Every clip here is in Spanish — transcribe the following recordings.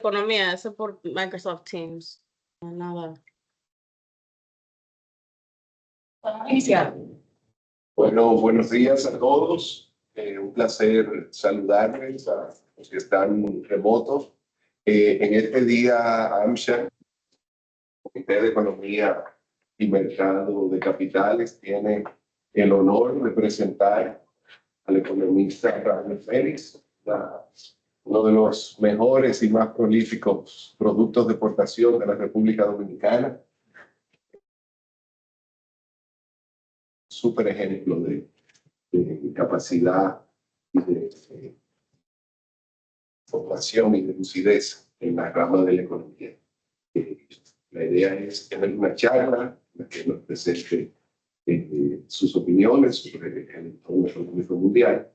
economía, eso por Microsoft Teams. No, nada. Bueno, buenos días a todos. Un placer saludarles a los que están remotos. En este día, AMSHA, Comité de Economía y Mercado de Capitales, tiene el honor de presentar al economista Raúl Félix, uno de los mejores y más prolíficos productos de exportación de la República Dominicana. Súper ejemplo de capacidad y de formación y de lucidez en la rama de la economía. La idea es tener una charla en la que nos presente sus opiniones sobre el entorno económico mundial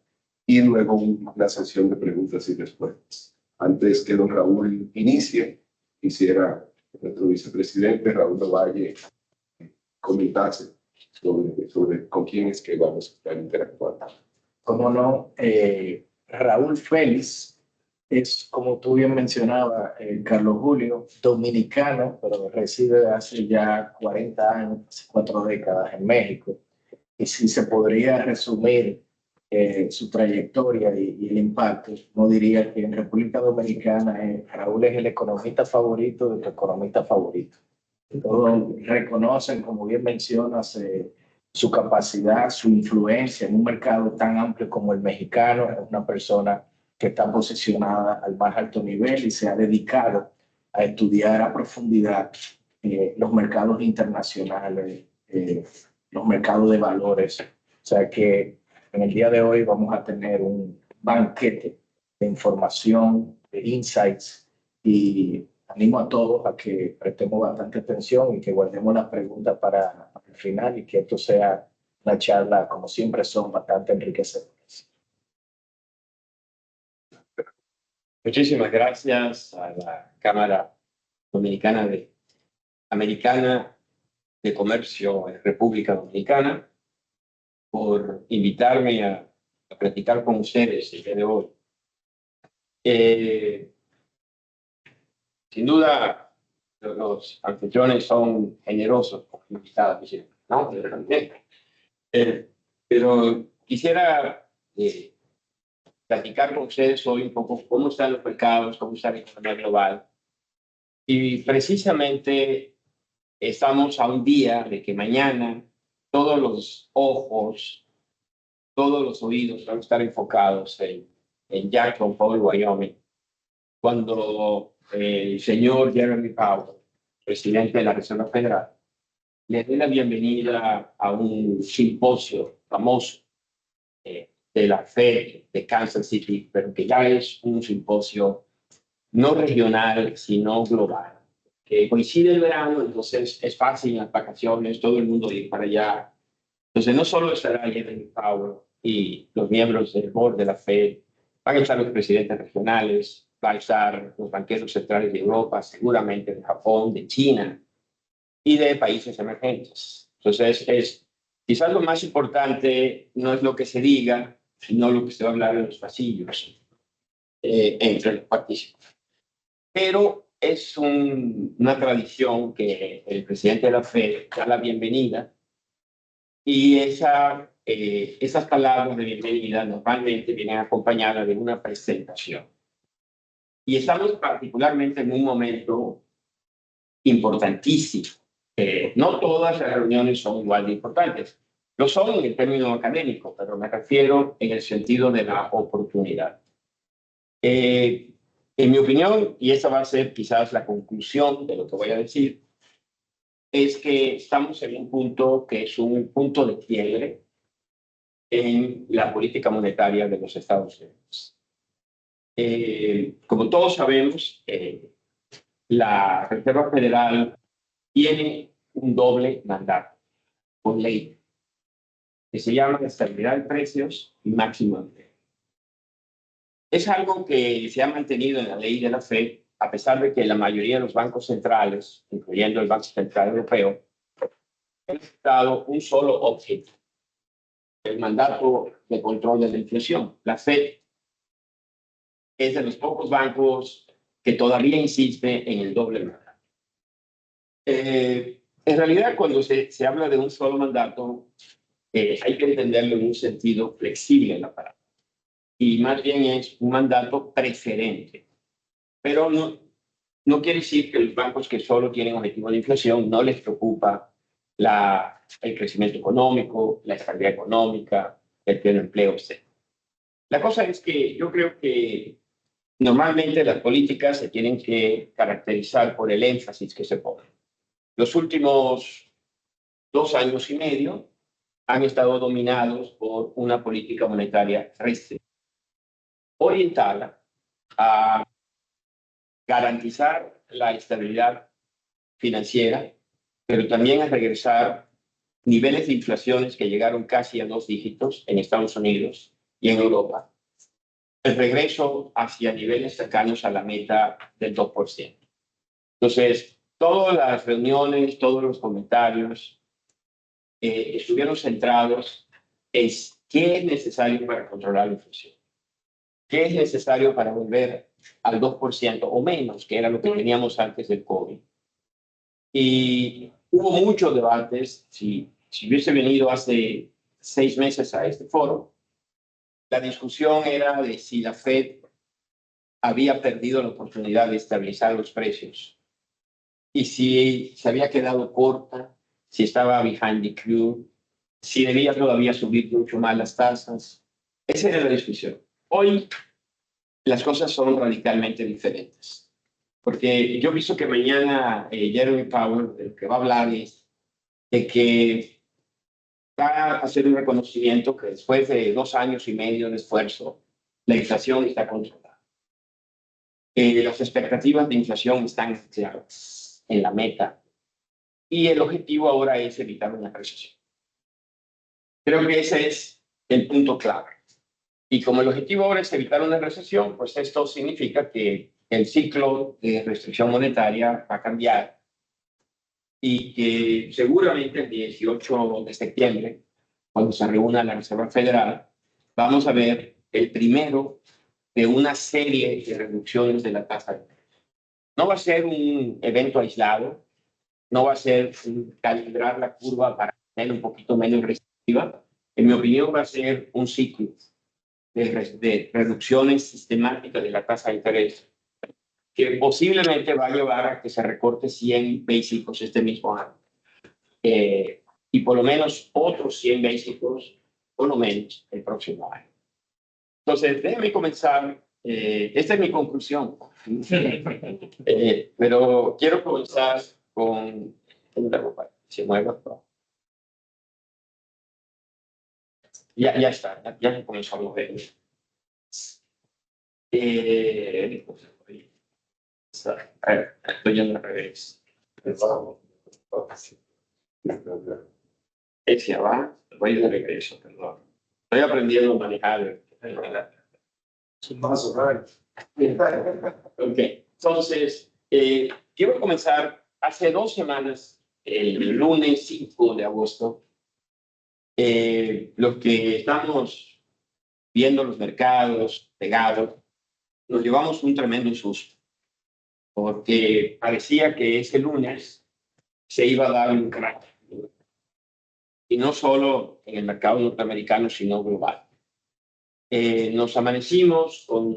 y luego una sesión de preguntas y respuestas. Antes que don Raúl inicie, quisiera que nuestro vicepresidente Raúl Ovalle comentase sobre con quién es que vamos a estar interactuando. Cómo no, Raúl Félix es, como tú bien mencionabas, Carlos Julio, dominicano, pero reside hace ya 40 años, hace 4 décadas en México. Y si se podría resumir su trayectoria y el impacto, no diría que en República Dominicana Raúl es el economista favorito de tu economista favorito. Todos reconocen, como bien mencionas, su capacidad, su influencia en un mercado tan amplio como el mexicano. Es una persona que está posicionada al más alto nivel y se ha dedicado a estudiar a profundidad los mercados internacionales, los mercados de valores. O sea que en el día de hoy vamos a tener un banquete de información, de insights, y animo a todos a que prestemos bastante atención y que guardemos las preguntas para el final y que esto sea una charla, como siempre son, bastante enriquecedoras. Muchísimas gracias a la Cámara Americana de Comercio en República Dominicana por invitarme a platicar con ustedes el día de hoy. Sin duda, los anfitriones son generosos con invitados, ¿no? Pero quisiera platicar con ustedes hoy un poco cómo están los mercados, cómo está la economía global. Y precisamente estamos a un día de que mañana todos los ojos, todos los oídos van a estar enfocados en Jackson Hole, Wyoming, cuando el señor Jeremy Powell, presidente de la Reserva Federal, le dé la bienvenida a un simposio famoso de la Fed de Kansas City, pero que ya es un simposio no regional, sino global, que coincide el verano, entonces es fácil en las vacaciones, todo el mundo ir para allá. Entonces no solo estará Jeremy Powell y los miembros del board de la Fed, van a estar los presidentes regionales, van a estar los banqueros centrales de Europa, seguramente de Japón, de China y de países emergentes. Entonces, quizás lo más importante no es lo que se diga, sino lo que se va a hablar en los pasillos entre los participantes. Pero es una tradición que el presidente de la Fed da la bienvenida y esas palabras de bienvenida normalmente vienen acompañadas de una presentación. Y estamos particularmente en un momento importantísimo. No todas las reuniones son igual de importantes. Lo son en el término académico, pero me refiero en el sentido de la oportunidad. En mi opinión, y esa va a ser quizás la conclusión de lo que voy a decir, es que estamos en un punto que es un punto de quiebre en la política monetaria de los Estados Unidos. Como todos sabemos, la Reserva Federal tiene un doble mandato por ley, que se llama estabilidad de precios y máximo empleo. Es algo que se ha mantenido en la ley de la Fed, a pesar de que la mayoría de los bancos centrales, incluyendo el Banco Central Europeo, han dado un solo objetivo: el mandato de control de la inflación. La Fed es de los pocos bancos que todavía insiste en el doble mandato. En realidad, cuando se habla de un solo mandato, hay que entenderlo en un sentido flexible en la palabra. Y más bien es un mandato preferente. Pero no quiere decir que los bancos que solo tienen objetivo de inflación no les preocupa el crecimiento económico, la estabilidad económica, el pleno empleo, etc. La cosa es que yo creo que normalmente las políticas se tienen que caracterizar por el énfasis que se pone. Los últimos 2 años y medio han estado dominados por una política monetaria restrictiva, orientada a garantizar la estabilidad financiera, pero también a regresar niveles de inflaciones que llegaron casi a 2 dígitos en Estados Unidos y en Europa. El regreso hacia niveles cercanos a la meta del 2%. Entonces, todas las reuniones, todos los comentarios estuvieron centrados en qué es necesario para controlar la inflación, qué es necesario para volver al 2% o menos, que era lo que teníamos antes del COVID. Y hubo muchos debates. Si hubiese venido hace 6 meses a este foro, la discusión era de si la Fed había perdido la oportunidad de estabilizar los precios y si se había quedado corta, si estaba behind the curve, si debía todavía subir mucho más las tasas. Esa era la discusión. Hoy las cosas son radicalmente diferentes, porque yo he visto que mañana Jeremy Powell, de lo que va a hablar es de que va a hacer un reconocimiento que después de 2 años y medio de esfuerzo, la inflación está controlada. Las expectativas de inflación están claras en la meta y el objetivo ahora es evitar una recesión. Creo que ese es el punto clave. Y como el objetivo ahora es evitar una recesión, pues esto significa que el ciclo de restricción monetaria va a cambiar y que seguramente el 18 de septiembre, cuando se reúna la Reserva Federal, vamos a ver el primero de una serie de reducciones de la tasa de interés. No va a ser un evento aislado, no va a ser calibrar la curva para tener un poquito menos restrictiva. En mi opinión, va a ser un ciclo de reducciones sistemáticas de la tasa de interés que posiblemente va a llevar a que se recorte 100 básicos este mismo año. Y por lo menos otros 100 básicos, por lo menos, el próximo año. Entonces, déjenme comenzar. Esta es mi conclusión. Pero quiero comenzar con... Se mueve todo. Ya está, ya comenzó a mover. Estoy yendo al revés. Hacia abajo, voy de regreso, perdón. Estoy aprendiendo a manejar. Ok, entonces, quiero comenzar. Hace 2 semanas, el lunes 5 de agosto, los que estamos viendo los mercados pegados, nos llevamos un tremendo susto, porque parecía que ese lunes se iba a dar un crack, y no solo en el mercado norteamericano, sino global. Nos amanecimos con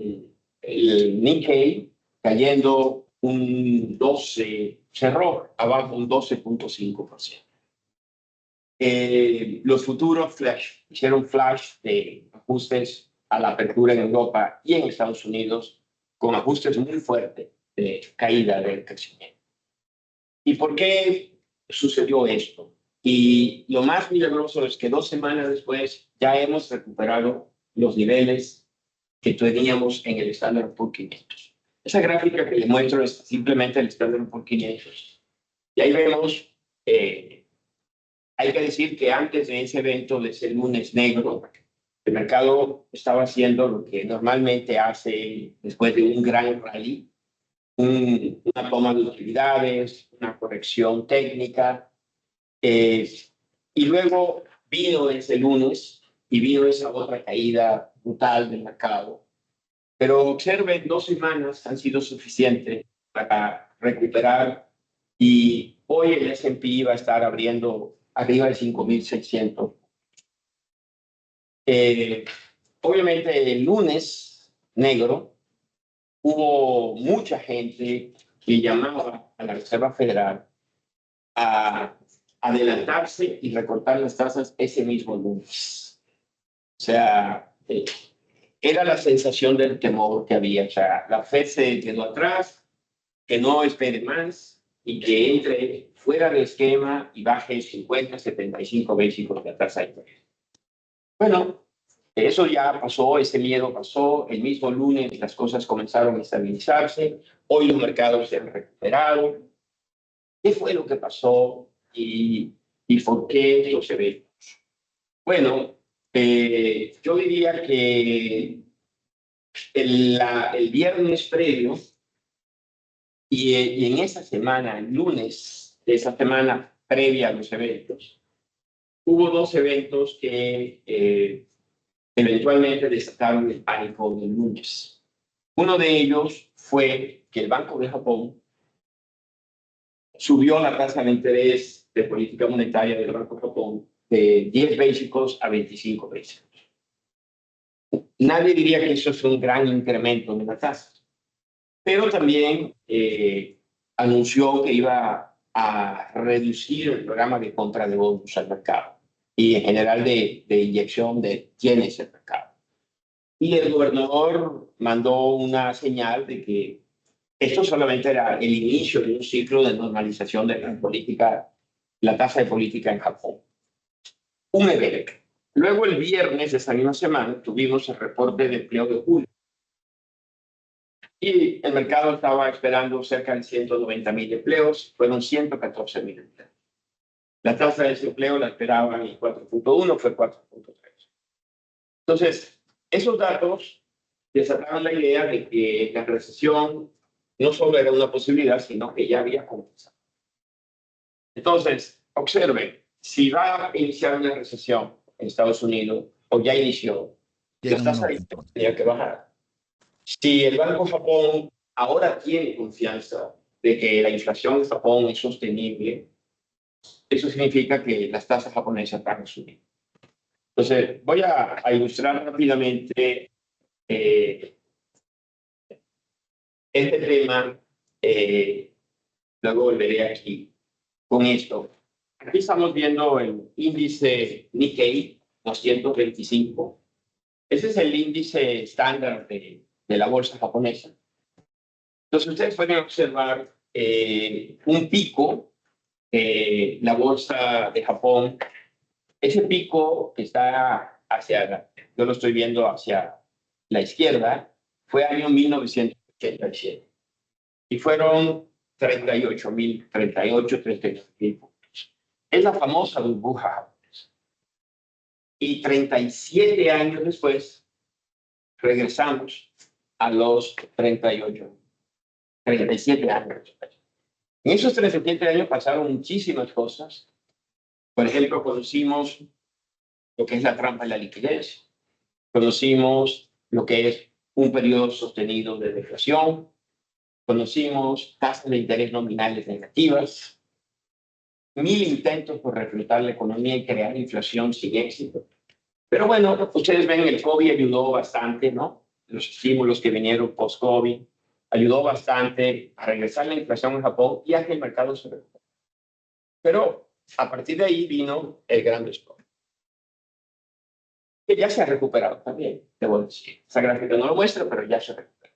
el Nikkei cayendo un 12, cerró abajo un 12.5%. Los futuros flash, hicieron flash de ajustes a la apertura en Europa y en Estados Unidos, con ajustes muy fuertes de caída del crecimiento. ¿Y por qué sucedió esto? Y lo más milagroso es que 2 semanas después ya hemos recuperado los niveles que teníamos en el Standard & Poor's 500. Esa gráfica que les muestro es simplemente el Standard & Poor's 500. Y ahí vemos, hay que decir que antes de ese evento de ese lunes negro, el mercado estaba haciendo lo que normalmente hace después de un gran rally, una toma de utilidades, una corrección técnica, y luego vino ese lunes y vino esa otra caída brutal del mercado, Pero observen, 2 semanas han sido suficientes para recuperar y hoy el S&P va a estar abriendo arriba de 5.600. Obviamente el lunes negro hubo mucha gente que llamaba a la Reserva Federal a adelantarse y recortar las tasas ese mismo lunes. O sea, era la sensación del temor que había. O sea, la Fed se quedó atrás, que no espere más y que entre fuera del esquema y baje 50, 75 básicos de la tasa de interés. Bueno, eso ya pasó, ese miedo pasó. El mismo lunes las cosas comenzaron a estabilizarse. Hoy los mercados se han recuperado. ¿Qué fue lo que pasó y por qué los eventos? Bueno, yo diría que el viernes previo y en esa semana, el lunes de esa semana previa a los eventos, hubo 2 eventos que eventualmente desataron el pánico del lunes. Uno de ellos fue que el Banco de Japón subió la tasa de interés de política monetaria del Banco de Japón de 10 básicos a 25 básicos. Nadie diría que eso es un gran incremento en la tasa, pero también anunció que iba a reducir el programa de compra de bonos al mercado y en general de inyección de yenes al mercado. Y el gobernador mandó una señal de que esto solamente era el inicio de un ciclo de normalización de la política, la tasa de política en Japón. Un evento. Luego el viernes de esa misma semana tuvimos el reporte de empleo de julio. Y el mercado estaba esperando cerca de 190,000 empleos, fueron 114,000 empleos. La tasa de desempleo la esperaban en 4.1, fue 4.3. Entonces, esos datos desataron la idea de que la recesión no solo era una posibilidad, sino que ya había comenzado. Entonces, observen, si va a iniciar una recesión en Estados Unidos, o ya inició, las tasas de interés tenían que bajar. Si el Banco de Japón ahora tiene confianza de que la inflación en Japón es sostenible, eso significa que las tasas japonesas van a subir. Entonces, voy a ilustrar rápidamente este tema. Luego volveré aquí con esto. Aquí estamos viendo el índice Nikkei 225. Ese es el índice estándar de la bolsa japonesa. Entonces, ustedes pueden observar un pico de la bolsa de Japón. Ese pico que está yo lo estoy viendo hacia la izquierda, fue año 1987. Y fueron 38,000 puntos. Es la famosa burbuja japonesa. Y 37 años después, regresamos a los 37 años. En esos 37 años pasaron muchísimas cosas. Por ejemplo, conocimos lo que es la trampa de la liquidez. Conocimos lo que es un periodo sostenido de deflación. Conocimos tasas de interés nominales negativas. 1000 intentos por reflotar la economía y crear inflación sin éxito. Pero bueno, ustedes ven, el COVID ayudó bastante, ¿no? Los estímulos que vinieron post-COVID ayudó bastante a regresar la inflación en Japón y a que el mercado se recuperara. Pero a partir de ahí vino el gran desplome, que ya se ha recuperado también, debo decir. Esa gráfica no lo muestra, pero ya se recupera.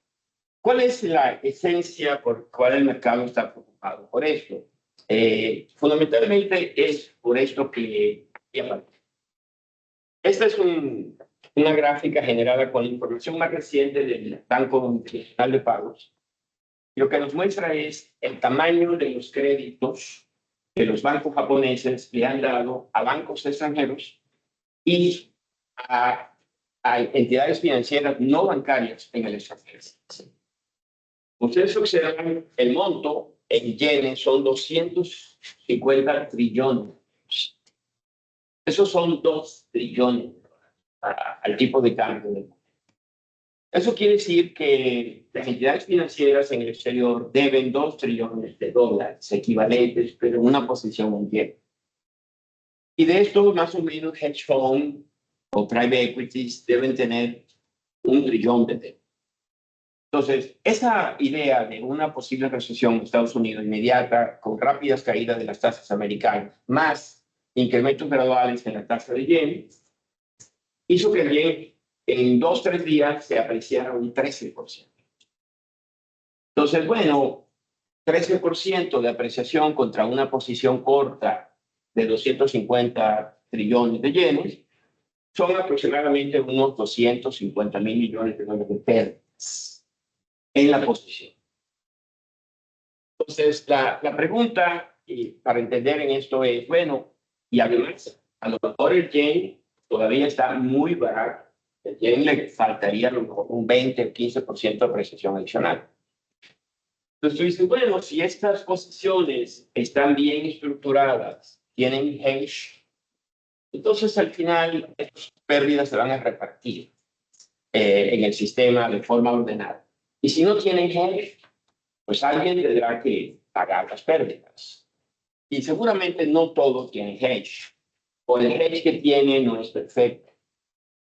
¿Cuál es la esencia por la cual el mercado está preocupado? Por esto. Fundamentalmente es por esto que aparece. Esta es una gráfica generada con la información más reciente del Banco Internacional de Pagos. Y lo que nos muestra es el tamaño de los créditos que los bancos japoneses le han dado a bancos extranjeros y a entidades financieras no bancarias en el extranjero. Ustedes observan el monto en yenes, son 250 trillones. Esos son 2 trillones al tipo de cambio. Eso quiere decir que las entidades financieras en el exterior deben $2 trillones equivalentes, pero en una posición en yen. Y de esto, más o menos, hedge fund o private equities deben tener $1 trillón de deuda. Entonces, esa idea de una posible recesión en Estados Unidos inmediata, con rápidas caídas de las tasas americanas, más incrementos graduales en la tasa de yen, hizo que el yen en 2 o 3 días se apreciara un 13%. Entonces, bueno, 13% de apreciación contra una posición corta de 250 trillones de yenes son aproximadamente unos 250,000 millones de dólares de pérdidas en la posición. Entonces, la pregunta y para entender en esto es, bueno, y además, a lo mejor el yen todavía está muy barato. El yen le faltaría a lo mejor un 20 o 15% de apreciación adicional. Entonces tú dices, bueno, si estas posiciones están bien estructuradas, tienen hedge, entonces al final estas pérdidas se van a repartir en el sistema de forma ordenada. Y si no tienen hedge, pues alguien tendrá que pagar las pérdidas. Y seguramente no todos tienen hedge, o el hedge que tienen no es perfecto.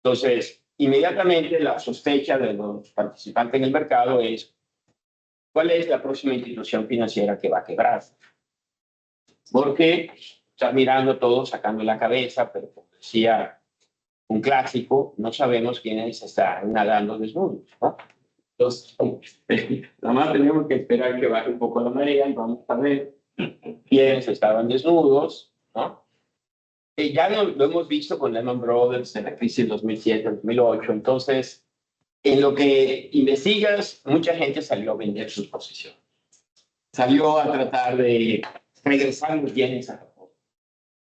Entonces, inmediatamente la sospecha de los participantes en el mercado es, ¿cuál es la próxima institución financiera que va a quebrar? Porque estás mirando todo, sacando la cabeza, pero como decía un clásico, no sabemos quiénes están nadando desnudos, ¿no? Entonces, nada más tenemos que esperar que baje un poco la marea y vamos a ver quiénes estaban desnudos, ¿no? Y ya lo hemos visto con Lehman Brothers en la crisis 2007-2008. Entonces, en lo que investigas, mucha gente salió a vender sus posiciones. Salió a tratar de regresar los yenes a Japón.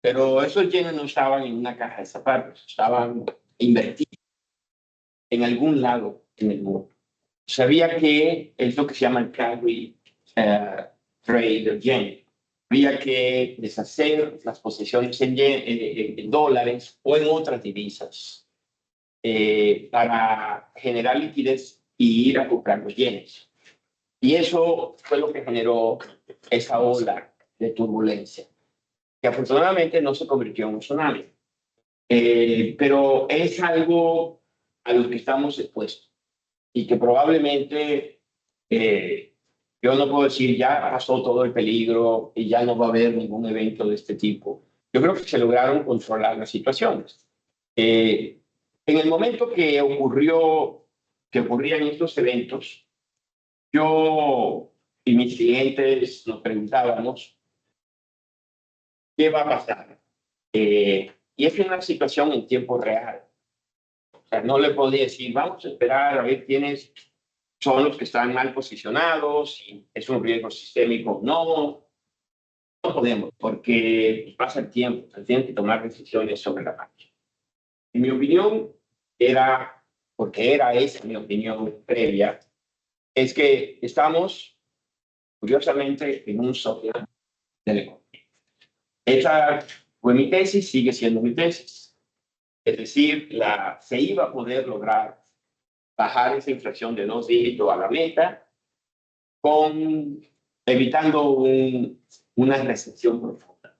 Pero esos yenes no estaban en una caja de zapatos, estaban invertidos en algún lado en el mundo. Sabía que es lo que se llama el carry trade of yen. Había que deshacer las posiciones en dólares o en otras divisas para generar liquidez y ir a comprar los yenes. Y eso fue lo que generó esa ola de turbulencia, que afortunadamente no se convirtió en un tsunami. Pero es algo a lo que estamos expuestos y que probablemente yo no puedo decir ya pasó todo el peligro y ya no va a haber ningún evento de este tipo. Yo creo que se lograron controlar las situaciones. En el momento que ocurrían estos eventos, yo y mis clientes nos preguntábamos, ¿qué va a pasar? Y es una situación en tiempo real. O sea, no le podía decir, vamos a esperar a ver quiénes son los que están mal posicionados, si es un riesgo sistémico o no. No podemos, porque pasa el tiempo, se tienen que tomar decisiones sobre la marcha. En mi opinión, porque era esa mi opinión previa, es que estamos, curiosamente, en un software de la economía. Esa fue mi tesis, sigue siendo mi tesis. Es decir, se iba a poder lograr bajar esa inflación de 2 dígitos a la meta, evitando una recesión profunda.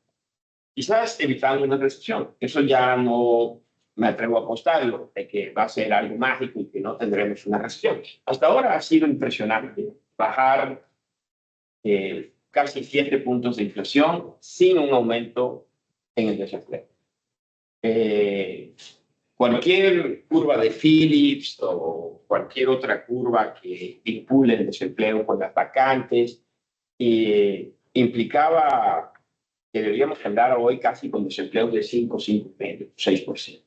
Quizás evitando una recesión. Eso ya no me atrevo a apostarlo, de que va a ser algo mágico y que no tendremos una recesión. Hasta ahora ha sido impresionante bajar casi 7 puntos de inflación sin un aumento en el desempleo. Cualquier curva de Phillips o cualquier otra curva que vincule el desempleo con las vacantes implicaba que deberíamos andar hoy casi con desempleo de 5, 6%.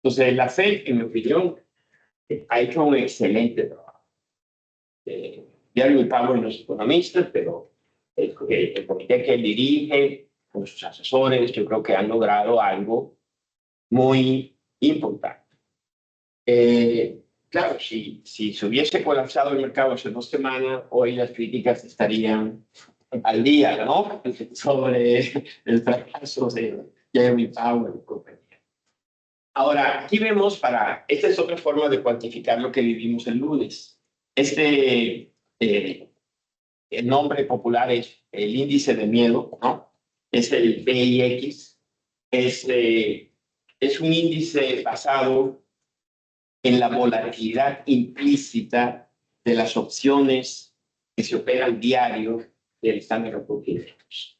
Entonces, la FED, en mi opinión, ha hecho un excelente trabajo. Jeremy Powell no es economista, pero el comité que él dirige, con sus asesores, yo creo que han logrado algo muy importante. Claro, si se hubiese colapsado el mercado hace 2 semanas, hoy las críticas estarían al día, ¿no? Sobre el fracaso de Jeremy Powell y compañía. Ahora, aquí vemos esta es otra forma de cuantificar lo que vivimos el lunes. El nombre popular es el índice de miedo, ¿no? Es el VIX. Es un índice basado en la volatilidad implícita de las opciones que se operan diario del Standard & Poor's 500.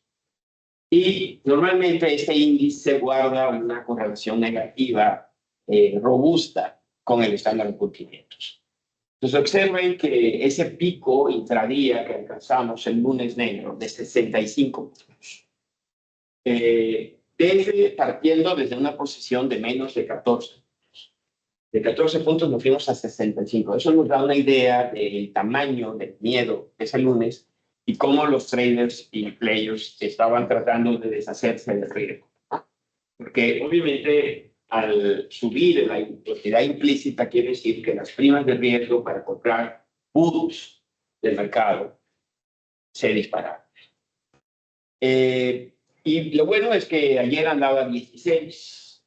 Y normalmente este índice guarda una correlación negativa robusta con el Standard & Poor's 500. Entonces observen que ese pico intradía que alcanzamos el lunes negro de 65 puntos, partiendo desde una posición de menos de 14. De 14 puntos nos fuimos a 65. Eso nos da una idea del tamaño del miedo que es el lunes y cómo los traders y players estaban tratando de deshacerse del riesgo. Porque obviamente al subir la velocidad implícita quiere decir que las primas de riesgo para comprar puts del mercado se dispararon. Y lo bueno es que ayer andaba 16.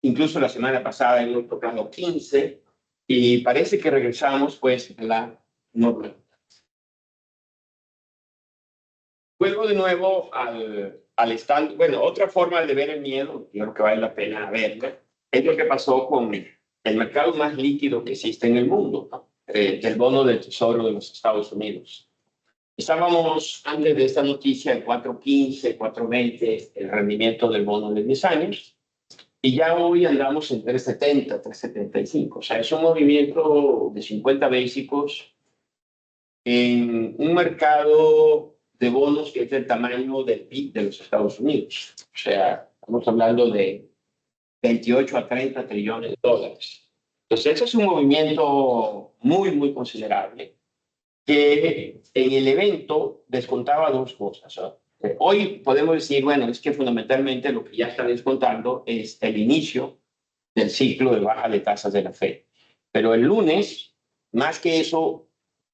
Incluso la semana pasada hemos tocado 15 y parece que regresamos pues a la normalidad. Vuelvo de nuevo al stand. Bueno, otra forma de ver el miedo, yo creo que vale la pena verlo, es lo que pasó con el mercado más líquido que existe en el mundo, ¿no? Del bono del Tesoro de los Estados Unidos. Estábamos antes de esta noticia en 4.15, 4.20 el rendimiento del bono de 10 años y ya hoy andamos en 3.70, 3.75. O sea, es un movimiento de 50 básicos en un mercado de bonos que es del tamaño del PIB de los Estados Unidos. O sea, estamos hablando de 28 a 30 trillones de dólares. Entonces, ese es un movimiento muy, muy considerable que en el evento descontaba dos cosas, ¿no? Hoy podemos decir, bueno, es que fundamentalmente lo que ya está descontando es el inicio del ciclo de baja de tasas de la Fed. Pero el lunes, más que eso,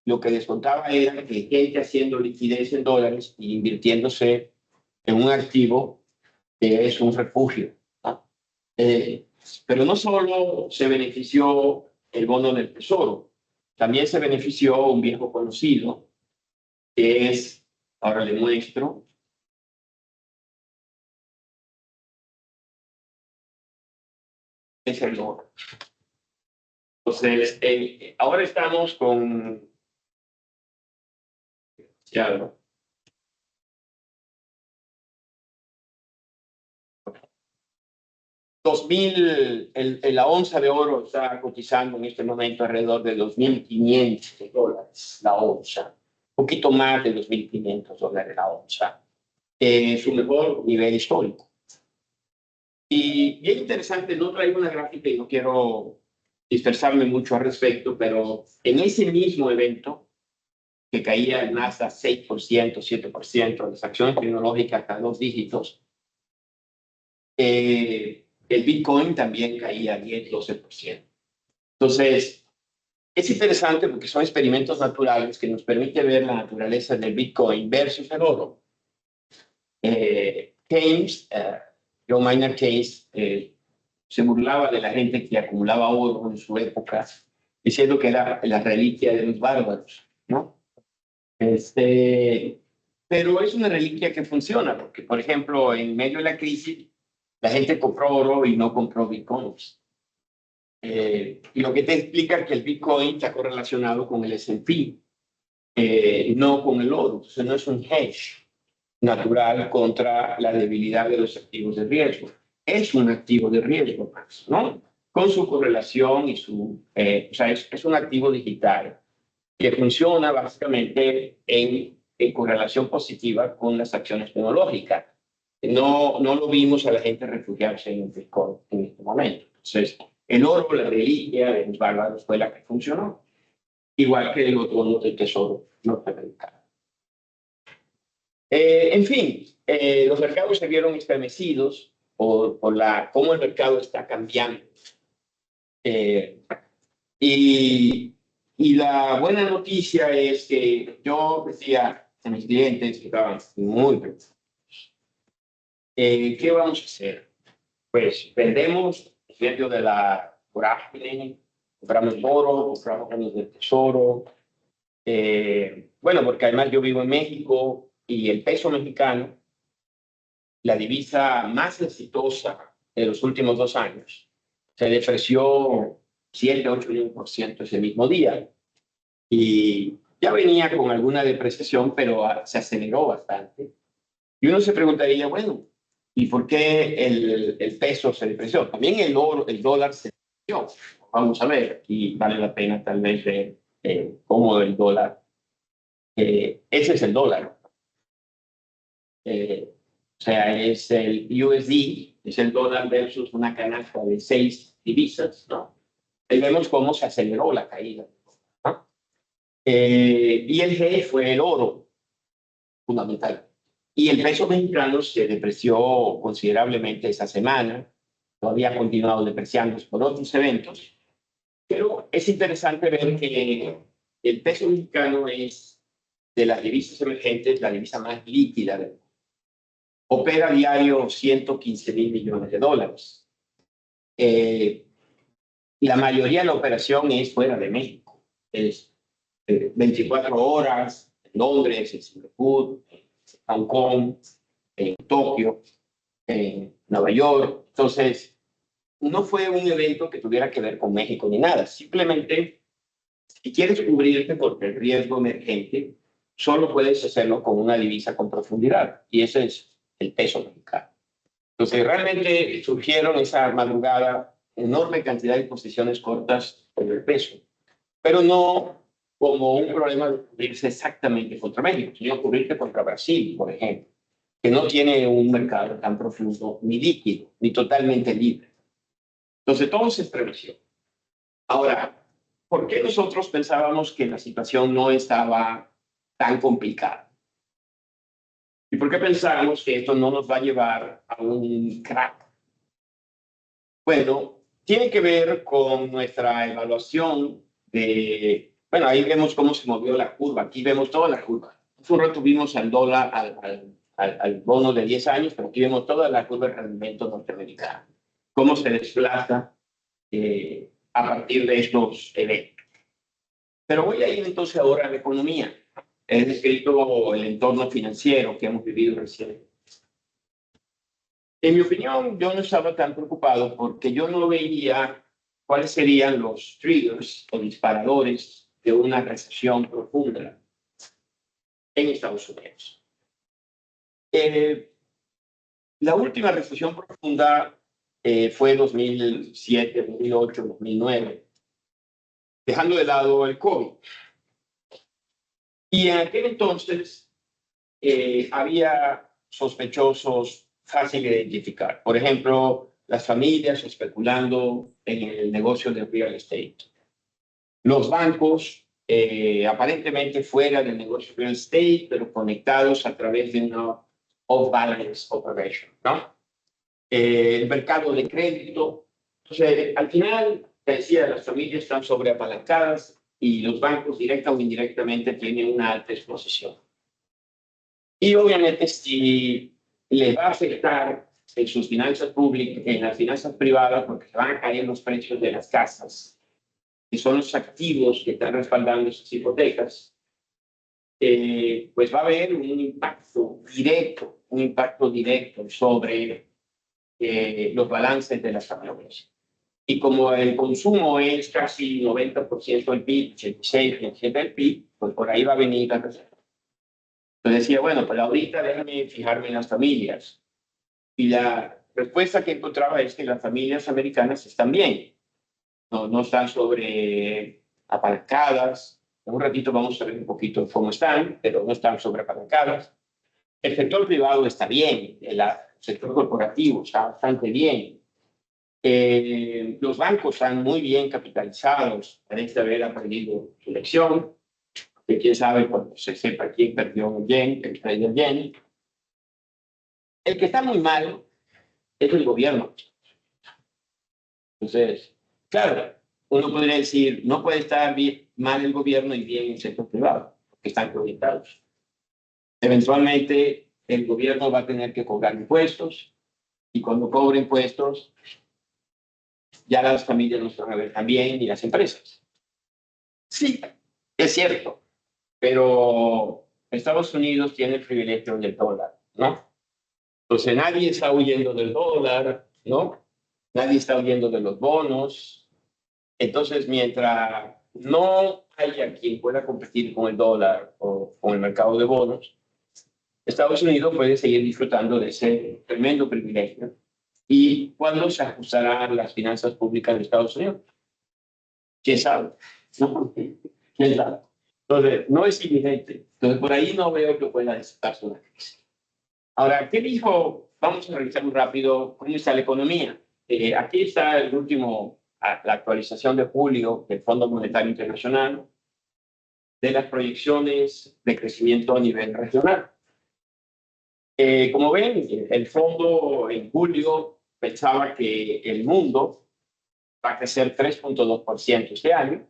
lo que descontaba era que gente haciendo liquidez en dólares e invirtiéndose en un activo que es un refugio, ¿no? Pero no solo se benefició el bono del Tesoro, también se benefició un viejo conocido, que es, ahora le muestro, es el oro. Entonces, ahora estamos con... Ya, ¿no? La onza de oro está cotizando en este momento alrededor de $2.500 la onza, un poquito más de $2.500 la onza, su mejor nivel histórico. Y bien interesante, no traigo una gráfica y no quiero dispersarme mucho al respecto, pero en ese mismo evento, que caía el Nasdaq 6%, 7%, las acciones tecnológicas a 2 dígitos, el Bitcoin también caía 10, 12%. Entonces, es interesante porque son experimentos naturales que nos permiten ver la naturaleza del Bitcoin versus el oro. John Maynard Keynes, se burlaba de la gente que acumulaba oro en su época, diciendo que era la reliquia de los bárbaros, ¿no? Pero es una reliquia que funciona, porque, por ejemplo, en medio de la crisis, la gente compró oro y no compró bitcoins. Y lo que te explica que el bitcoin está correlacionado con el S&P, no con el oro. Entonces no es un hedge natural contra la debilidad de los activos de riesgo. Es un activo de riesgo, ¿no? Con su correlación y su... o sea, es un activo digital que funciona básicamente en correlación positiva con las acciones tecnológicas. No lo vimos a la gente refugiarse en el Bitcoin en este momento. Entonces, el oro, la reliquia de los bárbaros, fue la que funcionó, igual que los bonos del Tesoro norteamericano. En fin, los mercados se vieron estremecidos por cómo el mercado está cambiando. Y la buena noticia es que yo decía a mis clientes que estaban muy preocupados, ¿qué vamos a hacer? pues vendemos en medio de la vorágine, compramos oro, compramos bonos del tesoro. Bueno, porque además yo vivo en México y el peso mexicano, la divisa más exitosa de los últimos 2 años, se depreció 7, 8, 9% ese mismo día. Y ya venía con alguna depreciación, pero se aceleró bastante. Y uno se preguntaría, bueno, ¿y por qué el peso se depreció? También el oro, el dólar se depreció. Vamos a ver, y vale la pena tal vez ver cómo el dólar, ese es el dólar. O sea, es el USD, es el dólar versus una canasta de 6 divisas, ¿no? Ahí vemos cómo se aceleró la caída, ¿no? Y el G fue el oro, fundamental. Y el peso mexicano se depreció considerablemente esa semana, todavía ha continuado depreciándose por otros eventos, pero es interesante ver que el peso mexicano es de las divisas emergentes la divisa más líquida del mundo. Opera a diario 115 mil millones de dólares. La mayoría de la operación es fuera de México. Es 24 horas en Londres, en Singapur, en Hong Kong, en Tokio, en Nueva York. Entonces, no fue un evento que tuviera que ver con México ni nada. Simplemente, si quieres cubrirte por el riesgo emergente, solo puedes hacerlo con una divisa con profundidad. Y ese es el peso mexicano. Entonces, realmente surgieron esa madrugada enorme cantidad de posiciones cortas por el peso, pero no como un problema de cubrirse exactamente contra México, sino cubrirse contra Brasil, por ejemplo, que no tiene un mercado tan profundo, ni líquido, ni totalmente libre. Entonces, todo se estremeció. Ahora, ¿por qué nosotros pensábamos que la situación no estaba tan complicada? ¿Y por qué pensábamos que esto no nos va a llevar a un crack? Bueno, tiene que ver con nuestra evaluación de... Bueno, ahí vemos cómo se movió la curva. Aquí vemos toda la curva. Hace un rato vimos al dólar, al bono de 10 años, pero aquí vemos toda la curva de rendimiento norteamericano. Cómo se desplaza a partir de estos eventos. Pero voy a ir entonces ahora a la economía. He descrito el entorno financiero que hemos vivido recién. En mi opinión, yo no estaba tan preocupado porque yo no veía cuáles serían los triggers o disparadores de una recesión profunda en Estados Unidos. La última recesión profunda fue 2007, 2008, 2009, dejando de lado el COVID. Y en aquel entonces había sospechosos fáciles de identificar. Por ejemplo, las familias especulando en el negocio de real estate. Los bancos aparentemente fuera del negocio de real estate, pero conectados a través de una off-balance operation, ¿no? El mercado de crédito. Entonces, al final, te decía, las familias están sobreapalancadas y los bancos directa o indirectamente tienen una alta exposición. Y obviamente si les va a afectar en sus finanzas públicas, en las finanzas privadas, porque se van a caer los precios de las casas, que son los activos que están respaldando esas hipotecas, pues va a haber un impacto directo sobre los balances de las familias. Y como el consumo es casi 90% del PIB, 86% del PIB, pues por ahí va a venir la recesión. Entonces decía, bueno, pues ahorita déjame fijarme en las familias. Y la respuesta que encontraba es que las familias americanas están bien. No están sobre apalancadas. En un ratito vamos a ver un poquito cómo están, pero no están sobre apalancadas. El sector privado está bien, el sector corporativo está bastante bien. Los bancos están muy bien capitalizados, parece haber aprendido su lección, que quién sabe cuando se sepa quién perdió el yen, el trade del yen. El que está muy mal es el gobierno. Entonces, claro, uno podría decir, no puede estar mal el gobierno y bien el sector privado, porque están conectados. Eventualmente, el gobierno va a tener que cobrar impuestos, y cuando cobra impuestos, ya las familias no se van a ver tan bien ni las empresas. Sí, es cierto, pero Estados Unidos tiene el privilegio del dólar, ¿no? Entonces nadie está huyendo del dólar, ¿no? Nadie está huyendo de los bonos. Entonces, mientras no haya quien pueda competir con el dólar o con el mercado de bonos, Estados Unidos puede seguir disfrutando de ese tremendo privilegio. ¿Y cuándo se ajustarán las finanzas públicas de Estados Unidos? ¿Quién sabe? ¿No? ¿Quién sabe? Entonces, no es inminente. Entonces, por ahí no veo que pueda desatarse una crisis. Ahora, ¿qué dijo? Vamos a revisar muy rápido cómo está la economía. Aquí está el último, la actualización de julio del Fondo Monetario Internacional de las proyecciones de crecimiento a nivel regional. Como ven, el fondo en julio pensaba que el mundo va a crecer 3.2% este año,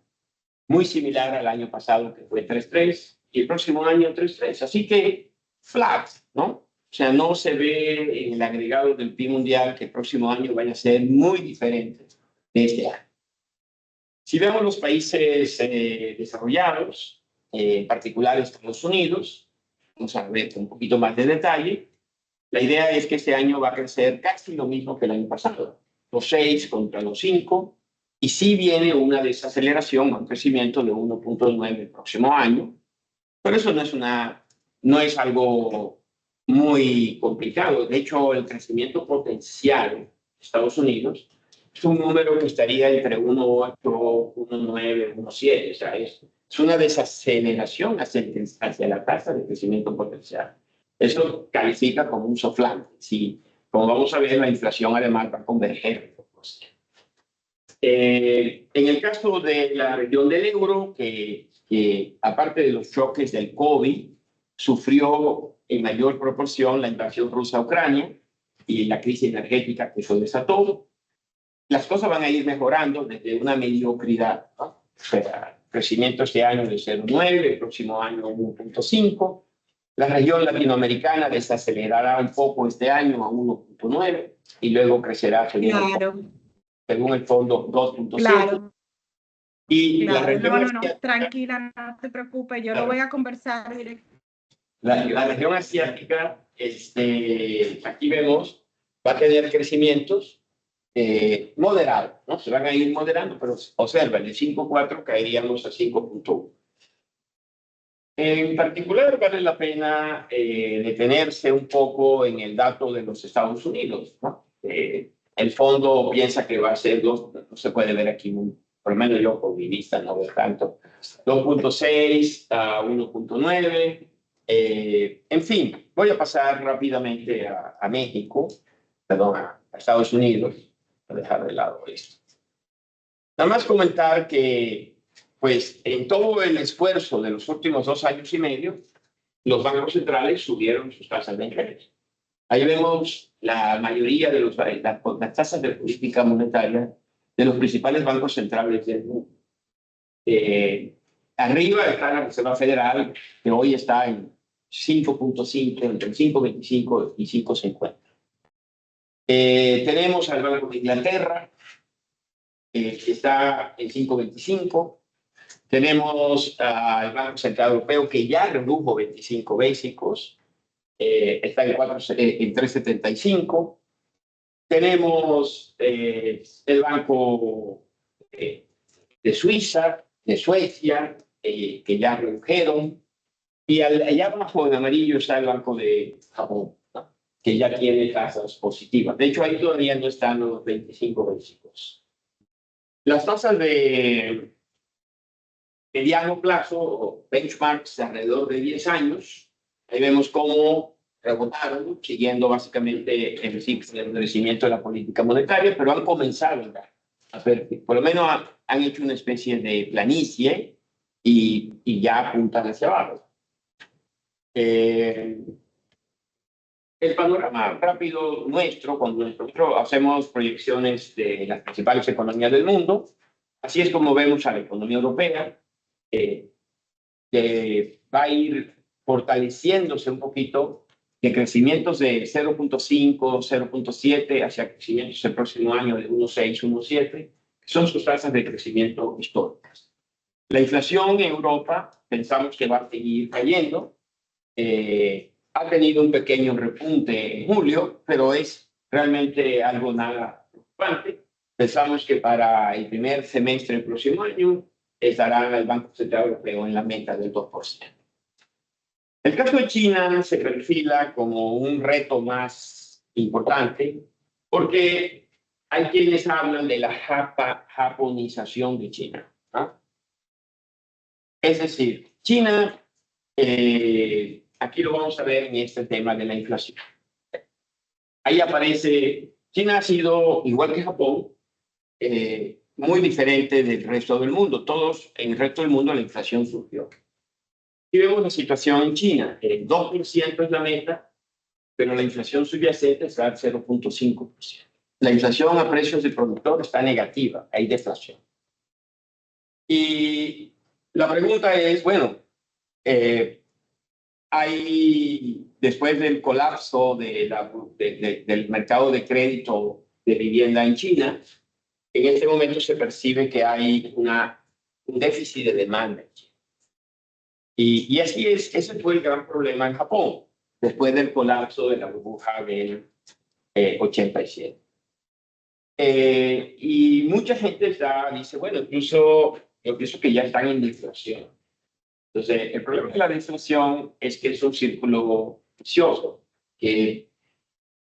muy similar al año pasado que fue 3.3%, y el próximo año 3.3%. Así que flat, ¿no? O sea, no se ve en el agregado del PIB mundial que el próximo año vaya a ser muy diferente de este año. Si vemos los países desarrollados, en particular Estados Unidos, vamos a ver con un poquito más de detalle. La idea es que este año va a crecer casi lo mismo que el año pasado, los 6 contra los 5, y sí viene una desaceleración, un crecimiento de 1.9 el próximo año, pero eso no es algo muy complicado. De hecho, el crecimiento potencial de Estados Unidos es un número que estaría entre 1.8, 1.9, 1.7, o sea, es una desaceleración hacia la tasa de crecimiento potencial. Eso califica como un soft landing. Sí, como vamos a ver, la inflación además va a converger. En el caso de la región del euro, que aparte de los choques del COVID, sufrió en mayor proporción la invasión rusa a Ucrania y la crisis energética que eso desató, las cosas van a ir mejorando desde una mediocridad, ¿no? O sea, crecimiento este año de 0.9, el próximo año 1.5. La región latinoamericana desacelerará un poco este año a 1.9 y luego crecerá según el fondo 2.7. Claro. Y Claro. la región No, tranquila, no te preocupes, yo lo voy a conversar directo. La región asiática, aquí vemos, va a tener crecimientos moderados, ¿no? Se van a ir moderando, pero observa, de 5.4 caeríamos a 5.1. En particular, vale la pena detenerse un poco en el dato de los Estados Unidos, ¿no? El fondo piensa que va a ser no se puede ver aquí, por lo menos yo con mi vista no veo tanto, 2.6 a 1.9. En fin, voy a pasar rápidamente a México, perdón, a Estados Unidos, a dejar de lado esto. Nada más comentar que, pues, en todo el esfuerzo de los últimos 2 años y medio, los bancos centrales subieron sus tasas de interés. Ahí vemos la mayoría de las tasas de política monetaria de los principales bancos centrales del mundo. Arriba está la Reserva Federal, que hoy está en 5.5, entre 5.25 y 5.50. Tenemos al Banco de Inglaterra, que está en 5.25. Tenemos al Banco Central Europeo, que ya redujo 25 básicos, está en 3.75. Tenemos el Banco de Suiza, de Suecia, que ya redujeron. Y allá abajo en amarillo está el Banco de Japón, ¿no? Que ya tiene tasas positivas. De hecho, ahí todavía no están los 25 básicos. Las tasas de mediano plazo, benchmarks de alrededor de 10 años, ahí vemos cómo rebotaron, siguiendo básicamente el ciclo de endurecimiento de la política monetaria, pero han comenzado a ver, por lo menos han hecho una especie de planicie y ya apuntan hacia abajo. El panorama rápido nuestro, cuando nosotros hacemos proyecciones de las principales economías del mundo, así es como vemos a la economía europea, que va a ir fortaleciéndose un poquito de crecimientos de 0.5, 0.7 hacia crecimientos el próximo año de 1.6, 1.7, son sus tasas de crecimiento históricas. La inflación en Europa pensamos que va a seguir cayendo. Ha tenido un pequeño repunte en julio, pero es realmente algo nada preocupante. Pensamos que para el primer semestre del próximo año estará el Banco Central Europeo en la meta del 2%. El caso de China se perfila como un reto más importante porque hay quienes hablan de la japonización de China, ¿no? Es decir, China, aquí lo vamos a ver en este tema de la inflación. Ahí aparece, China ha sido, igual que Japón, muy diferente del resto del mundo. Todos, en el resto del mundo la inflación surgió. Y vemos la situación en China. El 2% es la meta, pero la inflación subyacente está al 0.5%. La inflación a precios del productor está negativa, hay deflación. Y la pregunta es, bueno, después del colapso del mercado de crédito de vivienda en China, en este momento se percibe que hay un déficit de demanda en China. Y así es, ese fue el gran problema en Japón, después del colapso de la burbuja del 87. Y mucha gente dice, bueno, incluso yo pienso que ya están en deflación. Entonces, el problema de la deflación es que es un círculo vicioso, que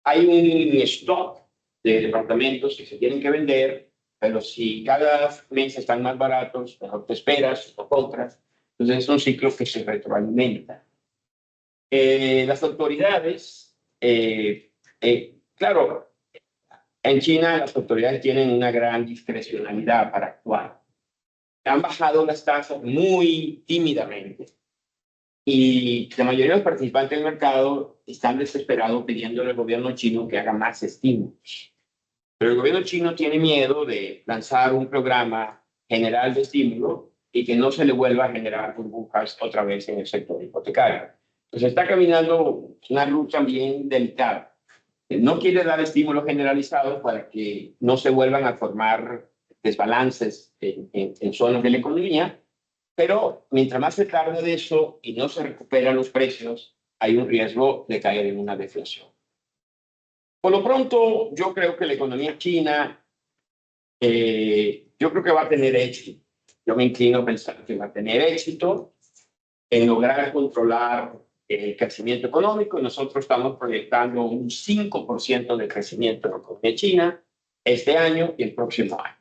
hay un stock de departamentos que se tienen que vender, pero si cada mes están más baratos, mejor te esperas o compras. Entonces, es un ciclo que se retroalimenta. Las autoridades, claro, en China las autoridades tienen una gran discrecionalidad para actuar. Han bajado las tasas muy tímidamente y la mayoría de los participantes del mercado están desesperados pidiéndole al gobierno chino que haga más estímulos. Pero el gobierno chino tiene miedo de lanzar un programa general de estímulo y que no se le vuelva a generar burbujas otra vez en el sector hipotecario. Entonces está caminando una lucha bien delicada. No quiere dar estímulos generalizados para que no se vuelvan a formar desbalances en zonas de la economía, pero mientras más se tarda de eso y no se recuperan los precios, hay un riesgo de caer en una deflación. Por lo pronto, yo creo que la economía china, yo creo que va a tener éxito. Yo me inclino a pensar que va a tener éxito en lograr controlar el crecimiento económico. Nosotros estamos proyectando un 5% de crecimiento en la economía china este año y el próximo año.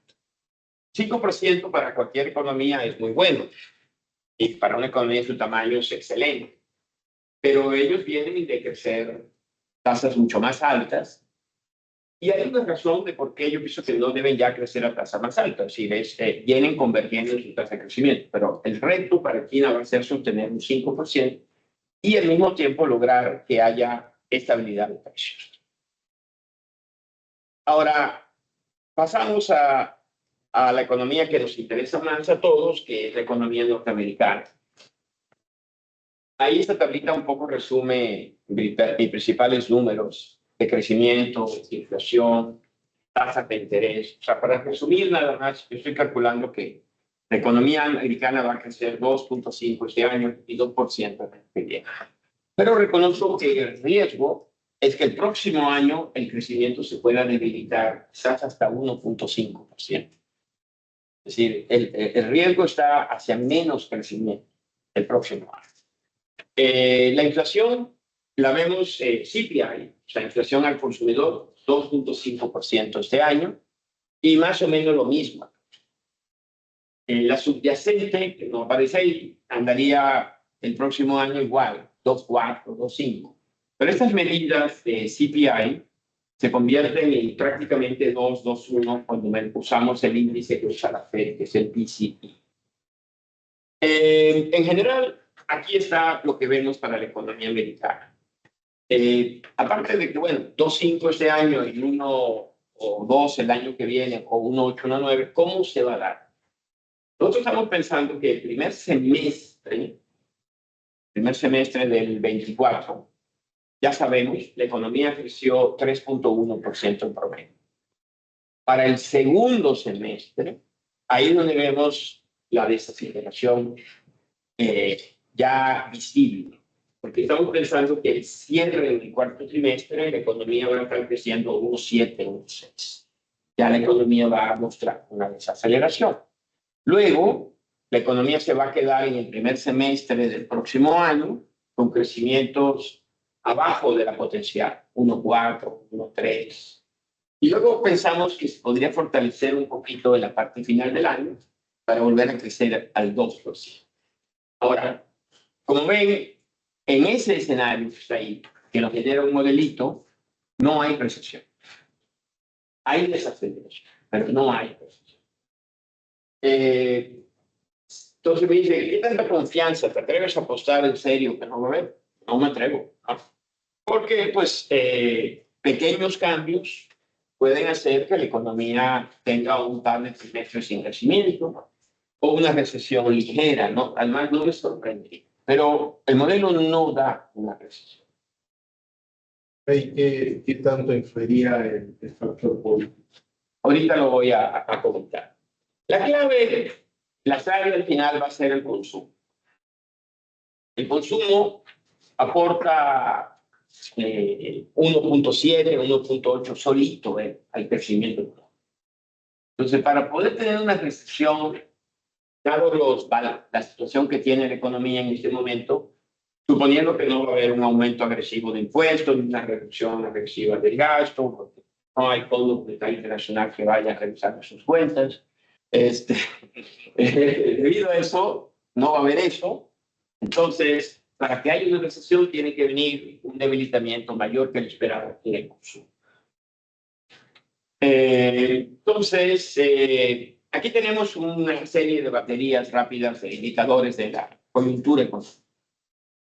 5% para cualquier economía es muy bueno y para una economía de su tamaño es excelente. Pero ellos vienen de crecer tasas mucho más altas y hay una razón de por qué yo pienso que no deben ya crecer a tasas más altas. Es decir, vienen convergiendo en su tasa de crecimiento, pero el reto para China va a ser sostener un 5% y al mismo tiempo lograr que haya estabilidad de precios. Ahora, pasamos a la economía que nos interesa más a todos, que es la economía norteamericana. Ahí esta tablita un poco resume mis principales números de crecimiento, de inflación, tasas de interés. O sea, para resumir nada más, yo estoy calculando que la economía americana va a crecer 2.5 este año y 2% el año que viene. Pero reconozco que el riesgo es que el próximo año el crecimiento se pueda debilitar quizás hasta 1.5%. Es decir, el riesgo está hacia menos crecimiento el próximo año. La inflación la vemos CPI, o sea, inflación al consumidor, 2.5% este año, y más o menos lo mismo. La subyacente, que no aparece ahí, andaría el próximo año igual, 2.4, 2.5. Pero estas medidas de CPI se convierten en prácticamente 2, 2.1 cuando usamos el índice que usa la Fed, que es el PCE. En general, aquí está lo que vemos para la economía americana. Aparte de que, bueno, 2.5 este año y 1 o 2 el año que viene, o 1.8, 1.9, ¿cómo se va a dar? Nosotros estamos pensando que el primer semestre del 24, ya sabemos, la economía creció 3.1% en promedio. Para el segundo semestre, ahí es donde vemos la desaceleración ya visible, porque estamos pensando que el cierre del cuarto trimestre la economía va a estar creciendo 1.7, 1.6. Ya la economía va a mostrar una desaceleración. Luego, la economía se va a quedar en el primer semestre del próximo año con crecimientos abajo de la potencial, 1.4, 1.3. Y luego pensamos que se podría fortalecer un poquito en la parte final del año para volver a crecer al 2%. Ahora, como ven, en ese escenario que está ahí, que nos genera un modelito, no hay recesión. Hay desaceleración, pero no hay recesión. Entonces me dice, ¿qué tanta confianza? ¿Te atreves a apostar en serio que no va a haber? No me atrevo. ¿No? Porque, pues, pequeños cambios pueden hacer que la economía tenga un par de trimestres sin crecimiento o una recesión ligera, ¿no? Además, no me sorprendería. Pero el modelo no da una recesión. ¿Qué tanto influiría el factor político? Ahorita lo voy a comentar. La clave al final va a ser el consumo. El consumo aporta 1.7, 1.8 solito al crecimiento. Entonces, para poder tener una recesión, dado la situación que tiene la economía en este momento, suponiendo que no va a haber un aumento agresivo de impuestos, ni una reducción agresiva del gasto, porque no hay Fondo Monetario Internacional que vaya a revisar sus cuentas, debido a eso, no va a haber eso. Entonces, para que haya una recesión, tiene que venir un debilitamiento mayor que el esperado en el consumo. Entonces, aquí tenemos una serie de baterías rápidas de indicadores de la coyuntura económica.